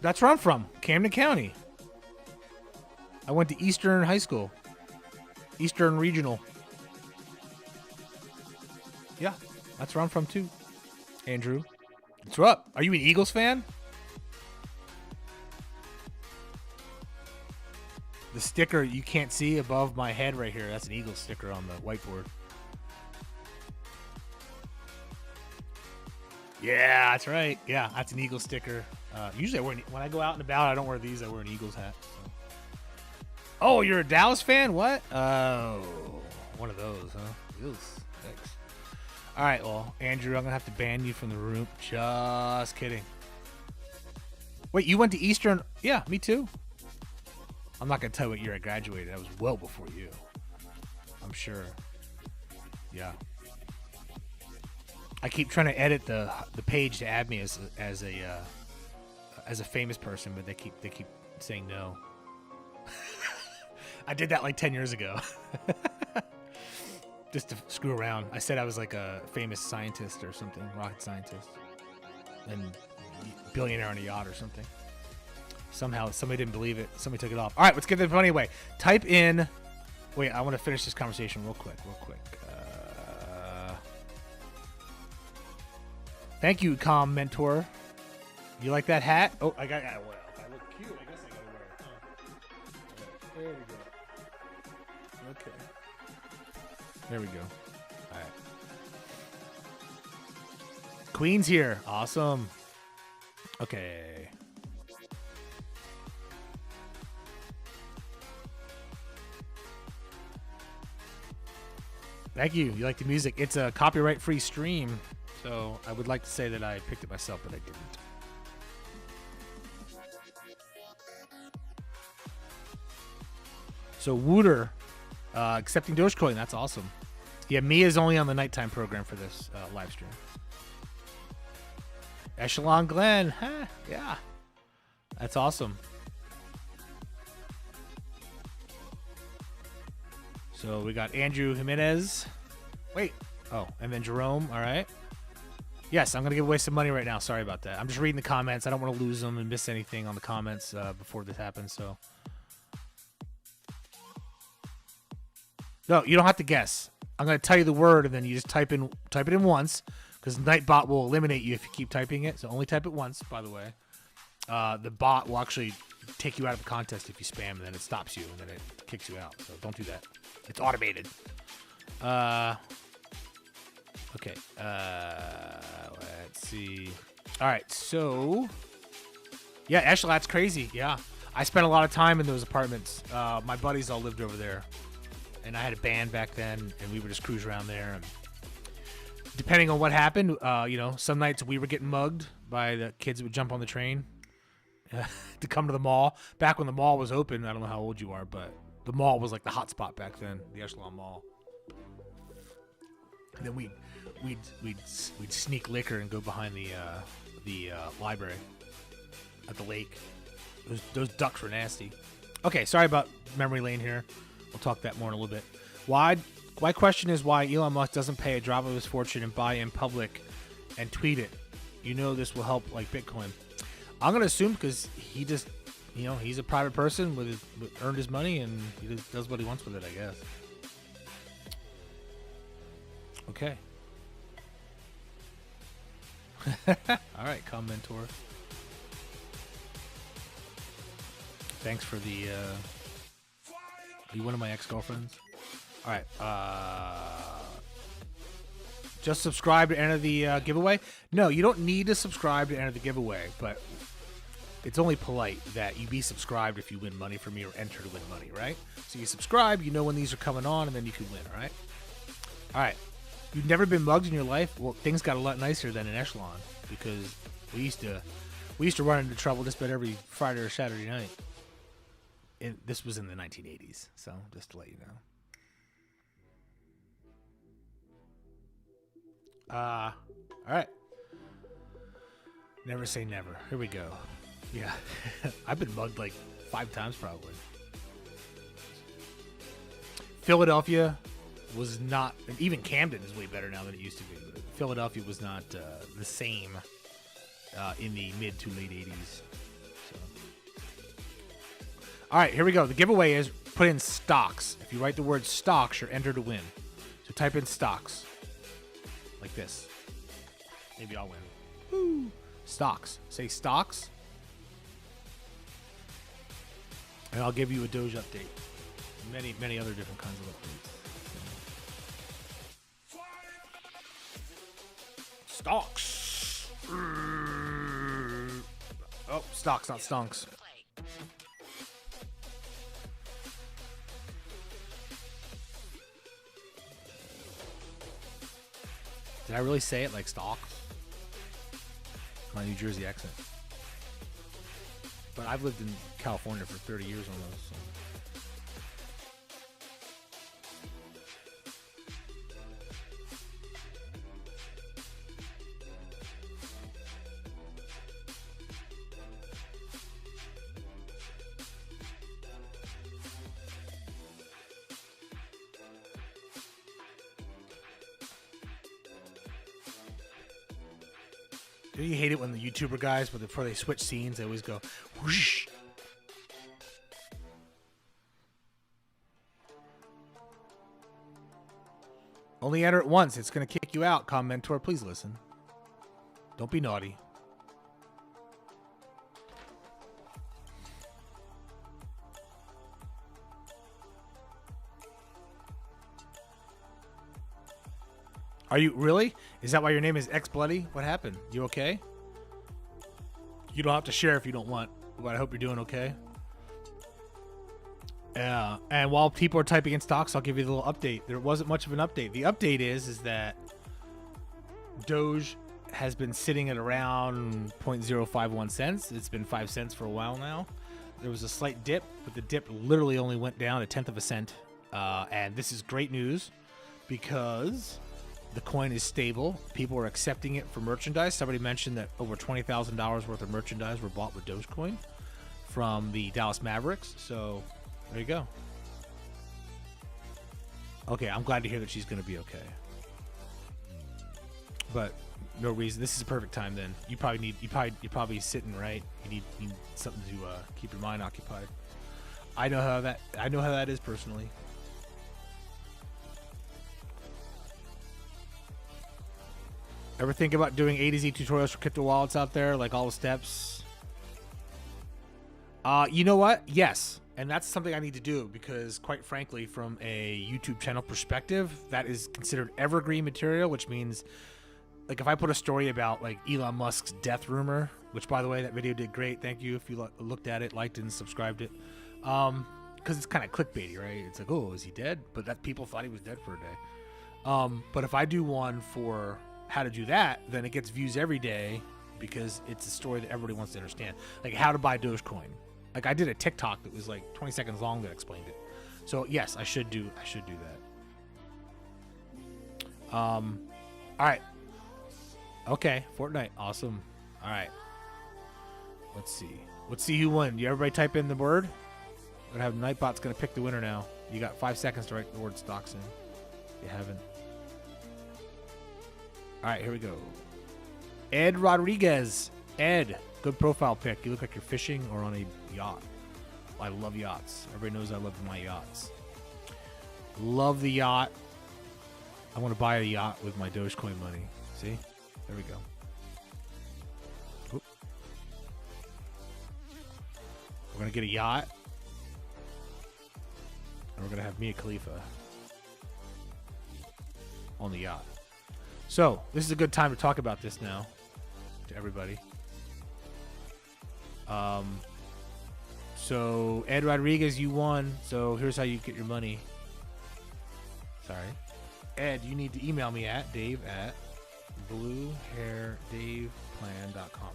That's where I'm from, Camden County. I went to Eastern High School. Eastern Regional. Yeah, that's where I'm from too. Andrew. What's up? Are you an Eagles fan? The sticker you can't see above my head right here, that's an Eagles sticker on the whiteboard. Yeah, that's right. Yeah, that's an Eagles sticker. Usually when I go out and about, I don't wear these. I wear an Eagles hat. So. Oh, you're a Dallas fan? What? Oh, one of those, huh? Eagles. Thanks. All right, well, Andrew, I'm going to have to ban you from the room. Just kidding. Wait, you went to Eastern? Yeah, me too. I'm not going to tell you what year I graduated. That was well before you. I'm sure. Yeah. I keep trying to edit the page to add me as a famous person, but they keep saying no. I did that like 10 years ago. Just to screw around. I said I was like a famous scientist or something, rocket scientist, and billionaire on a yacht or something. Somehow somebody didn't believe it. Somebody took it off. All right, let's get the money away. Type in. Wait, I want to finish this conversation real quick. Thank you, Com Mentor. You like that hat? Oh, I got. Well, if I look cute, I guess I gotta wear it. There we go. Okay. There we go. All right. Queen's here. Awesome. Okay. Thank you. You like the music? It's a copyright-free stream, so I would like to say that I picked it myself, but I didn't. So Wooter, accepting Dogecoin. That's awesome. Yeah, Mia's only on the nighttime program for this live stream. Echelon Glenn. Huh? Yeah. That's awesome. So we got Andrew Jimenez. Wait. Oh, and then Jerome. All right. Yes, I'm going to give away some money right now. Sorry about that. I'm just reading the comments. I don't want to lose them and miss anything on the comments before this happens. So. No, you don't have to guess. I'm going to tell you the word, and then you just type it in once, because Nightbot will eliminate you if you keep typing it. So only type it once, by the way. The bot will actually take you out of the contest if you spam, and then it stops you, and then it kicks you out. So don't do that. It's automated. Okay. Let's see. All right. So, yeah, Echelon's crazy. Yeah. I spent a lot of time in those apartments. My buddies all lived over there. And I had a band back then, and we would just cruise around there. And depending on what happened, some nights we were getting mugged by the kids that would jump on the train to come to the mall. Back when the mall was open, I don't know how old you are, but the mall was like the hot spot back then, the Echelon Mall. And then we'd sneak liquor and go behind the library at the lake. Those ducks were nasty. Okay, sorry about memory lane here. We'll talk that more in a little bit. My question is why Elon Musk doesn't pay a drop of his fortune and buy in public and tweet it. You know this will help like Bitcoin. I'm going to assume because he just, he's a private person with earned his money and he just does what he wants with it, I guess. Okay. All right, commentor. Thanks for the... Are you one of my ex-girlfriends? All right. Just subscribe to enter the giveaway. No, you don't need to subscribe to enter the giveaway, but it's only polite that you be subscribed if you win money from me or enter to win money, right? So you subscribe, you know when these are coming on, and then you can win, all right? All right. You've never been mugged in your life? Well, things got a lot nicer than in Echelon because we used to run into trouble just about every Friday or Saturday night. And this was in the 1980s, so just to let you know. All right. Never say never. Here we go. Yeah. I've been mugged like 5 times probably. Philadelphia was not, and even Camden is way better now than it used to be. But Philadelphia was not the same in the mid to late 80s. So. All right, here we go. The giveaway is put in stocks. If you write the word stocks, you're entered to win. So type in stocks. Like this. Maybe I'll win. Woo. Stocks. Say stocks. And I'll give you a Doge update. Many, many other different kinds of updates. Stocks. Oh, stocks, not stonks. Did I really say it like stocks? My New Jersey accent. But I've lived in California for 30 years almost. So. Do you hate it when the YouTuber guys, before they switch scenes, they always go whoosh? Only enter it once. It's going to kick you out. Commentor, please listen. Don't be naughty. Are you really? Is that why your name is X Bloody? What happened? You okay? You don't have to share if you don't want, but I hope you're doing okay. And while people are typing in stocks, I'll give you the little update. There wasn't much of an update. The update is that Doge has been sitting at around 0.051 cents. It's been 5 cents for a while now. There was a slight dip, but the dip literally only went down 1/10 of a cent. And this is great news because the coin is stable. People are accepting it for merchandise. Somebody mentioned that over $20,000 worth of merchandise were bought with Dogecoin from the Dallas Mavericks. So there you go. Okay, I'm glad to hear that she's going to be okay. But no reason. This is a perfect time. Then you're probably sitting right. You need something to keep your mind occupied. I know how that is personally. Ever think about doing A to Z tutorials for crypto wallets out there, like all the steps? You know what? Yes. And that's something I need to do because, quite frankly, from a YouTube channel perspective, that is considered evergreen material, which means, like, if I put a story about, like, Elon Musk's death rumor, which, by the way, that video did great. Thank you if you looked at it, liked it, and subscribed it. Because it's kind of clickbaity, right? It's like, oh, is he dead? But that people thought he was dead for a day. But if I do one for how to do that, then it gets views every day because it's a story that everybody wants to understand, like how to buy Dogecoin. Like I did a TikTok that was like 20 seconds long that explained it. So yes, I should do that. All right. Okay, Fortnite, awesome. All right. Let's see who won. You everybody type in the word. We're gonna have Nightbot's gonna pick the winner now. You got 5 seconds to write the word stocks in. If you haven't. All right, here we go. Ed Rodriguez. Ed, good profile pic. You look like you're fishing or on a yacht. I love yachts. Everybody knows I love my yachts. Love the yacht. I want to buy a yacht with my Dogecoin money. See? There we go. Oop. We're going to get a yacht. And we're going to have Mia Khalifa on the yacht. So, this is a good time to talk about this now to everybody. So Ed Rodriguez, you won. So here's how you get your money. Sorry. Ed, you need to email me at dave@bluehairdaveplan.com.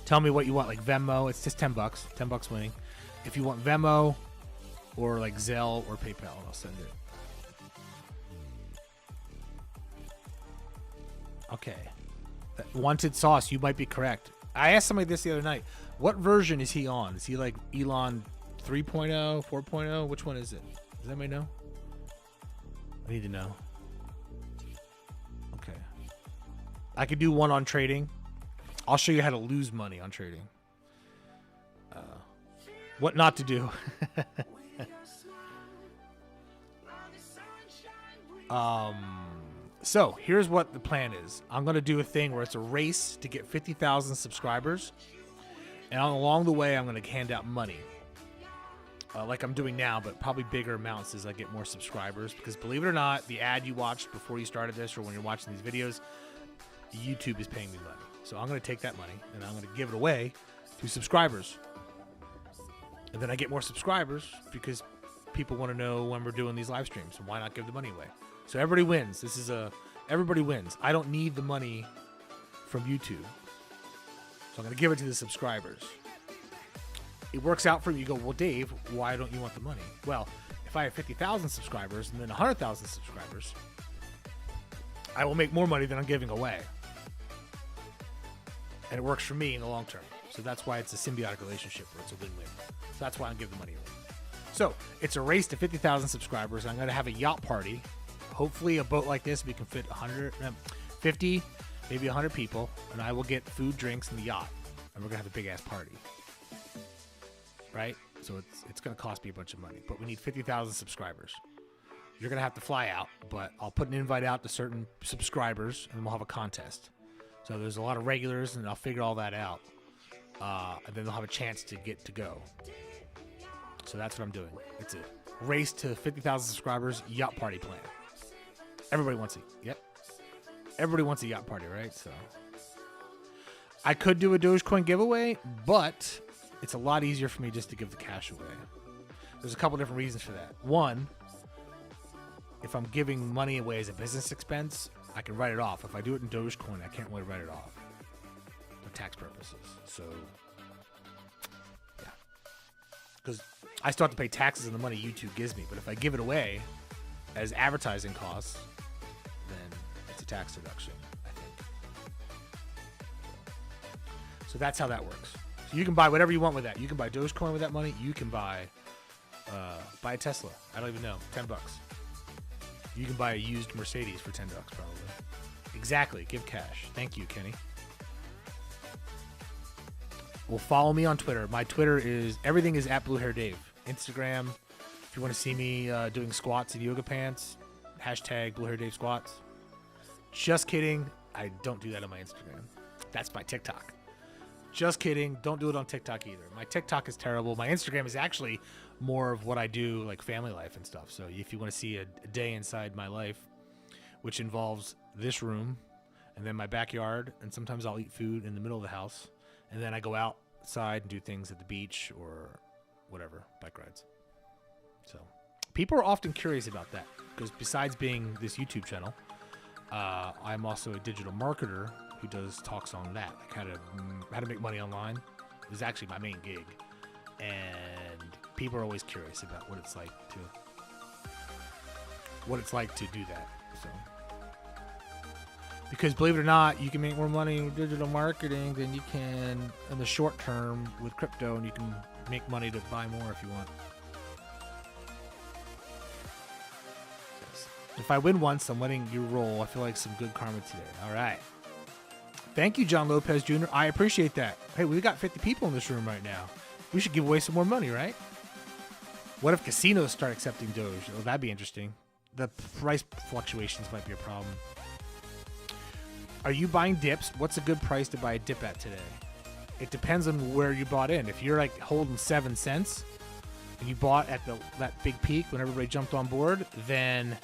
Tell me what you want, like Venmo. It's just $10. $10 winning. If you want Venmo or like Zelle or PayPal, I'll send it. Okay. Wanted sauce, you might be correct. I asked somebody this the other night. What version is he on? Is he like Elon 3.0, 4.0? Which one is it? Does anybody know? I need to know. Okay. I could do one on trading. I'll show you how to lose money on trading. What not to do. So here's what the plan is. I'm going to do a thing where it's a race to get 50,000 subscribers. And along the way, I'm going to hand out money. Like I'm doing now, but probably bigger amounts as I get more subscribers. Because believe it or not, the ad you watched before you started this or when you're watching these videos, YouTube is paying me money. So I'm going to take that money and I'm going to give it away to subscribers. And then I get more subscribers because people want to know when we're doing these live streams. So why not give the money away? So everybody wins. Everybody wins. I don't need the money from YouTube. So I'm going to give it to the subscribers. It works out for you. You go, well, Dave, why don't you want the money? Well, if I have 50,000 subscribers and then 100,000 subscribers, I will make more money than I'm giving away. And it works for me in the long term. So that's why it's a symbiotic relationship where it's a win-win. So that's why I'm giving the money away. So it's a race to 50,000 subscribers. I'm going to have a yacht party. Hopefully a boat like this, we can fit 50, maybe 100 people. And I will get food, drinks, in the yacht. And we're going to have a big-ass party. Right? So it's going to cost me a bunch of money. But we need 50,000 subscribers. You're going to have to fly out. But I'll put an invite out to certain subscribers. And we'll have a contest. So there's a lot of regulars, and I'll figure all that out. And then they'll have a chance to get to go. So that's what I'm doing. It's a race to 50,000 subscribers, yacht party plan. Everybody wants it. Yep. Everybody wants a yacht party, right? So I could do a Dogecoin giveaway, but it's a lot easier for me just to give the cash away. There's a couple different reasons for that. One, if I'm giving money away as a business expense, I can write it off. If I do it in Dogecoin, I can't really write it off for tax purposes. So, yeah. Because I still have to pay taxes on the money YouTube gives me. But if I give it away as advertising costs, then it's a tax deduction, I think. So that's how that works. So you can buy whatever you want with that. You can buy Dogecoin with that money. You can buy a Tesla. I don't even know. $10. You can buy a used Mercedes for $10 probably. Exactly. Give cash. Thank you, Kenny. Well, follow me on Twitter. My Twitter is, everything is at BlueHairDave. Instagram, if you want to see me doing squats in yoga pants, hashtag BlueHairDave squats. Just kidding. I don't do that on my Instagram. That's my TikTok. Just kidding. Don't do it on TikTok either. My TikTok is terrible. My Instagram is actually more of what I do, like family life and stuff. So if you want to see a day inside my life, which involves this room and then my backyard, and sometimes I'll eat food in the middle of the house, and then I go outside and do things at the beach or whatever, bike rides. So people are often curious about that because besides being this YouTube channel, I'm also a digital marketer who does talks on that, like how to make money online. Is actually my main gig, and people are always curious about what it's like to do that. So, because believe it or not, you can make more money in digital marketing than you can in the short term with crypto, and you can make money to buy more if you want. If I win once, I'm letting you roll. I feel like some good karma today. All right. Thank you, John Lopez Jr. I appreciate that. Hey, we got 50 people in this room right now. We should give away some more money, right? What if casinos start accepting Doge? Oh, that'd be interesting. The price fluctuations might be a problem. Are you buying dips? What's a good price to buy a dip at today? It depends on where you bought in. If you're like holding 7 cents and you bought at that big peak when everybody jumped on board, then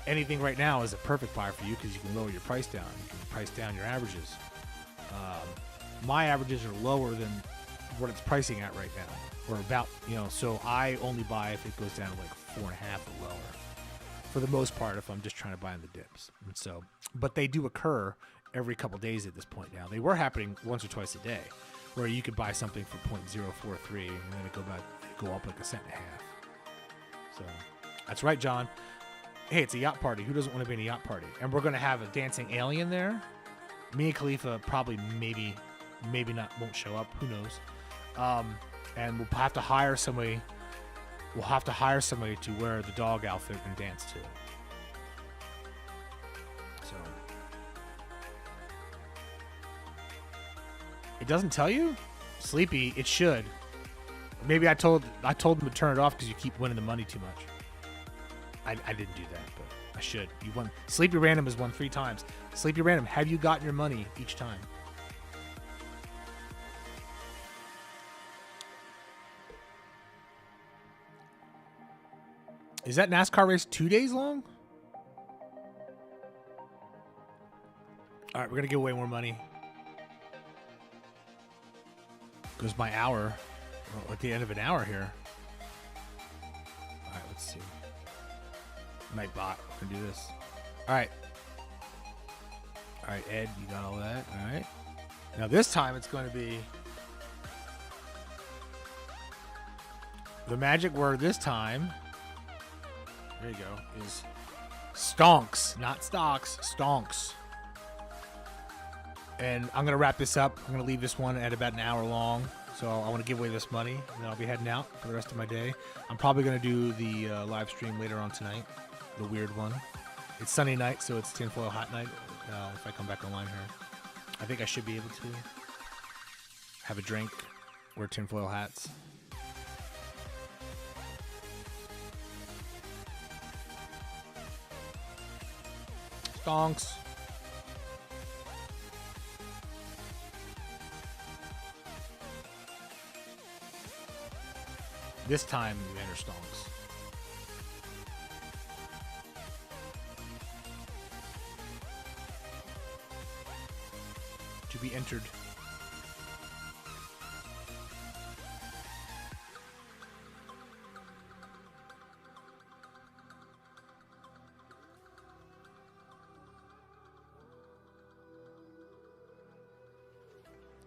anything right now is a perfect buy for you because you can lower your price down. You can price down your averages. my averages are lower than what it's pricing at right now, or about, you know, so I only buy if it goes down to like 4.5 or lower for the most part, if I'm just trying to buy in the dips. And so, but they do occur every couple days at this point now. They were happening once or twice a day where you could buy something for 0.043 and then it go up like 1.5 cents. So that's right, John. Hey, it's a yacht party. Who doesn't want to be in a yacht party? And we're going to have a dancing alien there. Me and Khalifa probably maybe not, won't show up. Who knows? And we'll have to hire somebody. We'll have to hire somebody to wear the dog outfit and dance to. So it doesn't tell you? Sleepy, it should. Maybe I told them to turn it off because you keep winning the money too much. I didn't do that, but I should. You won. Sleepy Random has won 3 times. Sleepy Random, have you gotten your money each time? Is that NASCAR race 2 days long? All right, we're gonna give away more money. Goes my hour. Well, at the end of an hour here. All right, let's see. Nightbot, we're gonna do this. All right. All right, Ed, you got all that. All right. Now this time it's going to be the magic word. This time, there you go, is stonks, not stocks, stonks. And I'm gonna wrap this up. I'm gonna leave this one at about an hour long. So I want to give away this money, and then I'll be heading out for the rest of my day. I'm probably going to do the live stream later on tonight, the weird one. It's Sunday night, so it's tinfoil hat night. If I come back online here, I think I should be able to have a drink, wear tinfoil hats. Stonks. This time, you enter stonks. To be entered.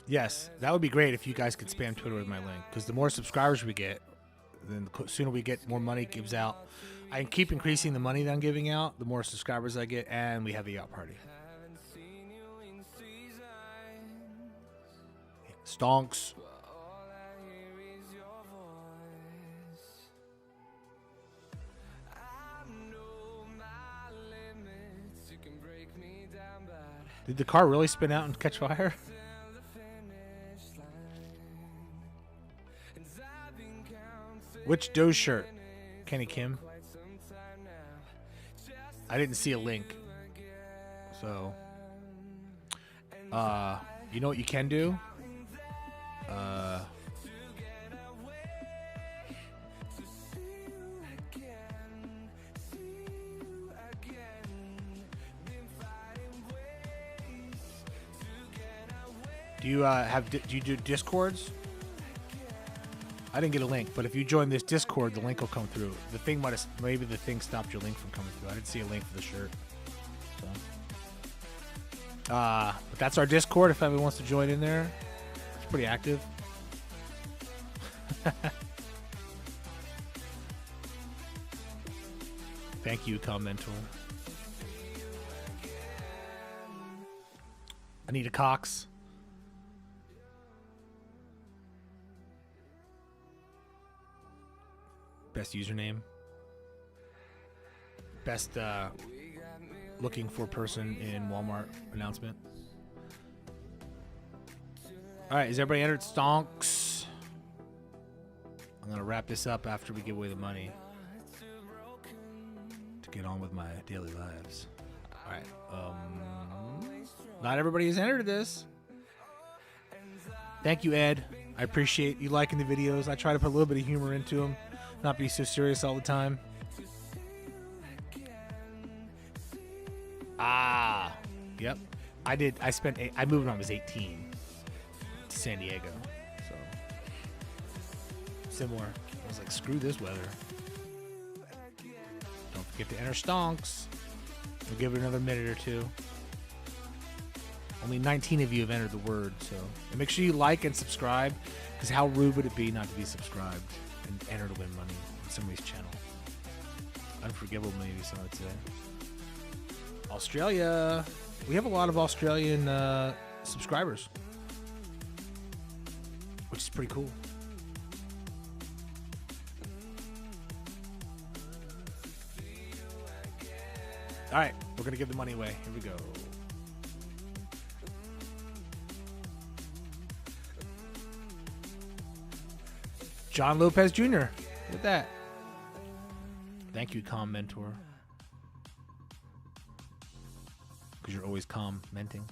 Yes, that would be great if you guys could spam Twitter with my link, because the more subscribers we get, then the sooner we get more money gives out. I keep increasing the money that I'm giving out, the more subscribers I get, and we have the yacht party. Stonks. Did the car really spin out and catch fire? Which Doge shirt? Kenny Kim? I didn't see a link. So, you know what you can do? Do you do Discords? I didn't get a link, but if you join this Discord, the link will come through. The thing maybe the thing stopped your link from coming through. I didn't see a link for the shirt. So, but that's our Discord. If anyone wants to join in there, it's pretty active. Thank you, commenter. Anita Cox. Best username. Best looking for person in Walmart announcement. All right, is everybody entered stonks? I'm going to wrap this up after we give away the money to get on with my daily lives. All right. Not everybody has entered this. Thank you, Ed. I appreciate you liking the videos. I try to put a little bit of humor into them. Not be so serious all the time. Yep. I moved when I was 18. to San Diego. So similar. I was like, screw this weather. Don't forget to enter stonks. We'll give it another minute or two. Only 19 of you have entered the word, so and make sure you like and subscribe, because how rude would it be not to be subscribed and enter to win money on somebody's channel? Unforgivable, maybe some would say. Australia. We have a lot of Australian subscribers, which is pretty cool. All right, we're going to give the money away. Here we go. John Lopez Jr. Look at that. Thank you, Calm Mentor. Because you're always commenting.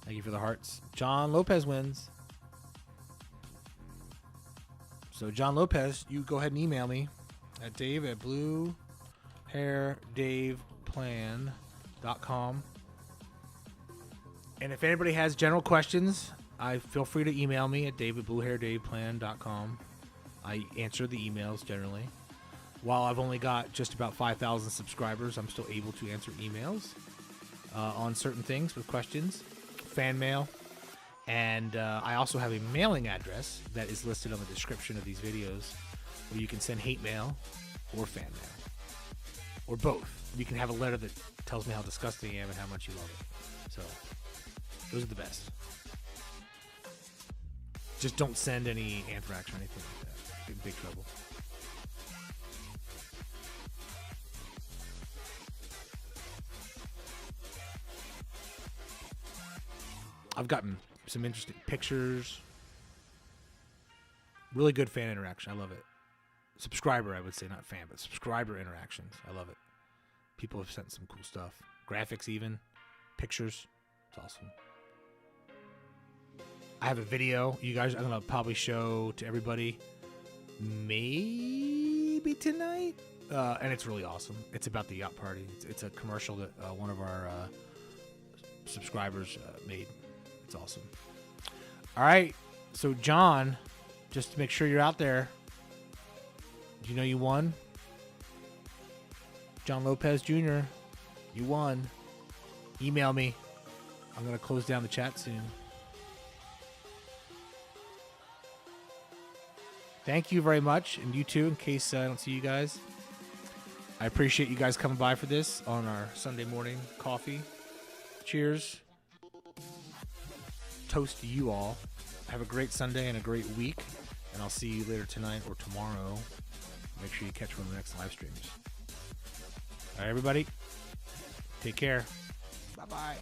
Thank you for the hearts. John Lopez wins. So, John Lopez, you go ahead and email me at dave@bluehairdaveplan.com. And if anybody has general questions, I feel free to email me at dave@bluehairdaveplan.com. I answer the emails generally. While I've only got just about 5,000 subscribers, I'm still able to answer emails on certain things with questions, fan mail, and I also have a mailing address that is listed on the description of these videos where you can send hate mail or fan mail, or both. You can have a letter that tells me how disgusting I am and how much you love it. So those are the best. Just don't send any anthrax or anything like that. Get in big trouble. I've gotten some interesting pictures. Really good fan interaction. I love it. Subscriber, I would say, not fan, but subscriber interactions. I love it. People have sent some cool stuff. Graphics even. Pictures. It's awesome. I have a video you guys I'm going to probably show to everybody maybe tonight. And it's really awesome. It's about the yacht party. It's a commercial that one of our subscribers made. It's awesome. All right. So, John, just to make sure you're out there, do you know you won? John Lopez Jr., you won. Email me. I'm going to close down the chat soon. Thank you very much. And you too, in case I don't see you guys. I appreciate you guys coming by for this on our Sunday morning coffee. Cheers. Toast to you all. Have a great Sunday and a great week. And I'll see you later tonight or tomorrow. Make sure you catch one of the next live streams. All right, everybody. Take care. Bye-bye.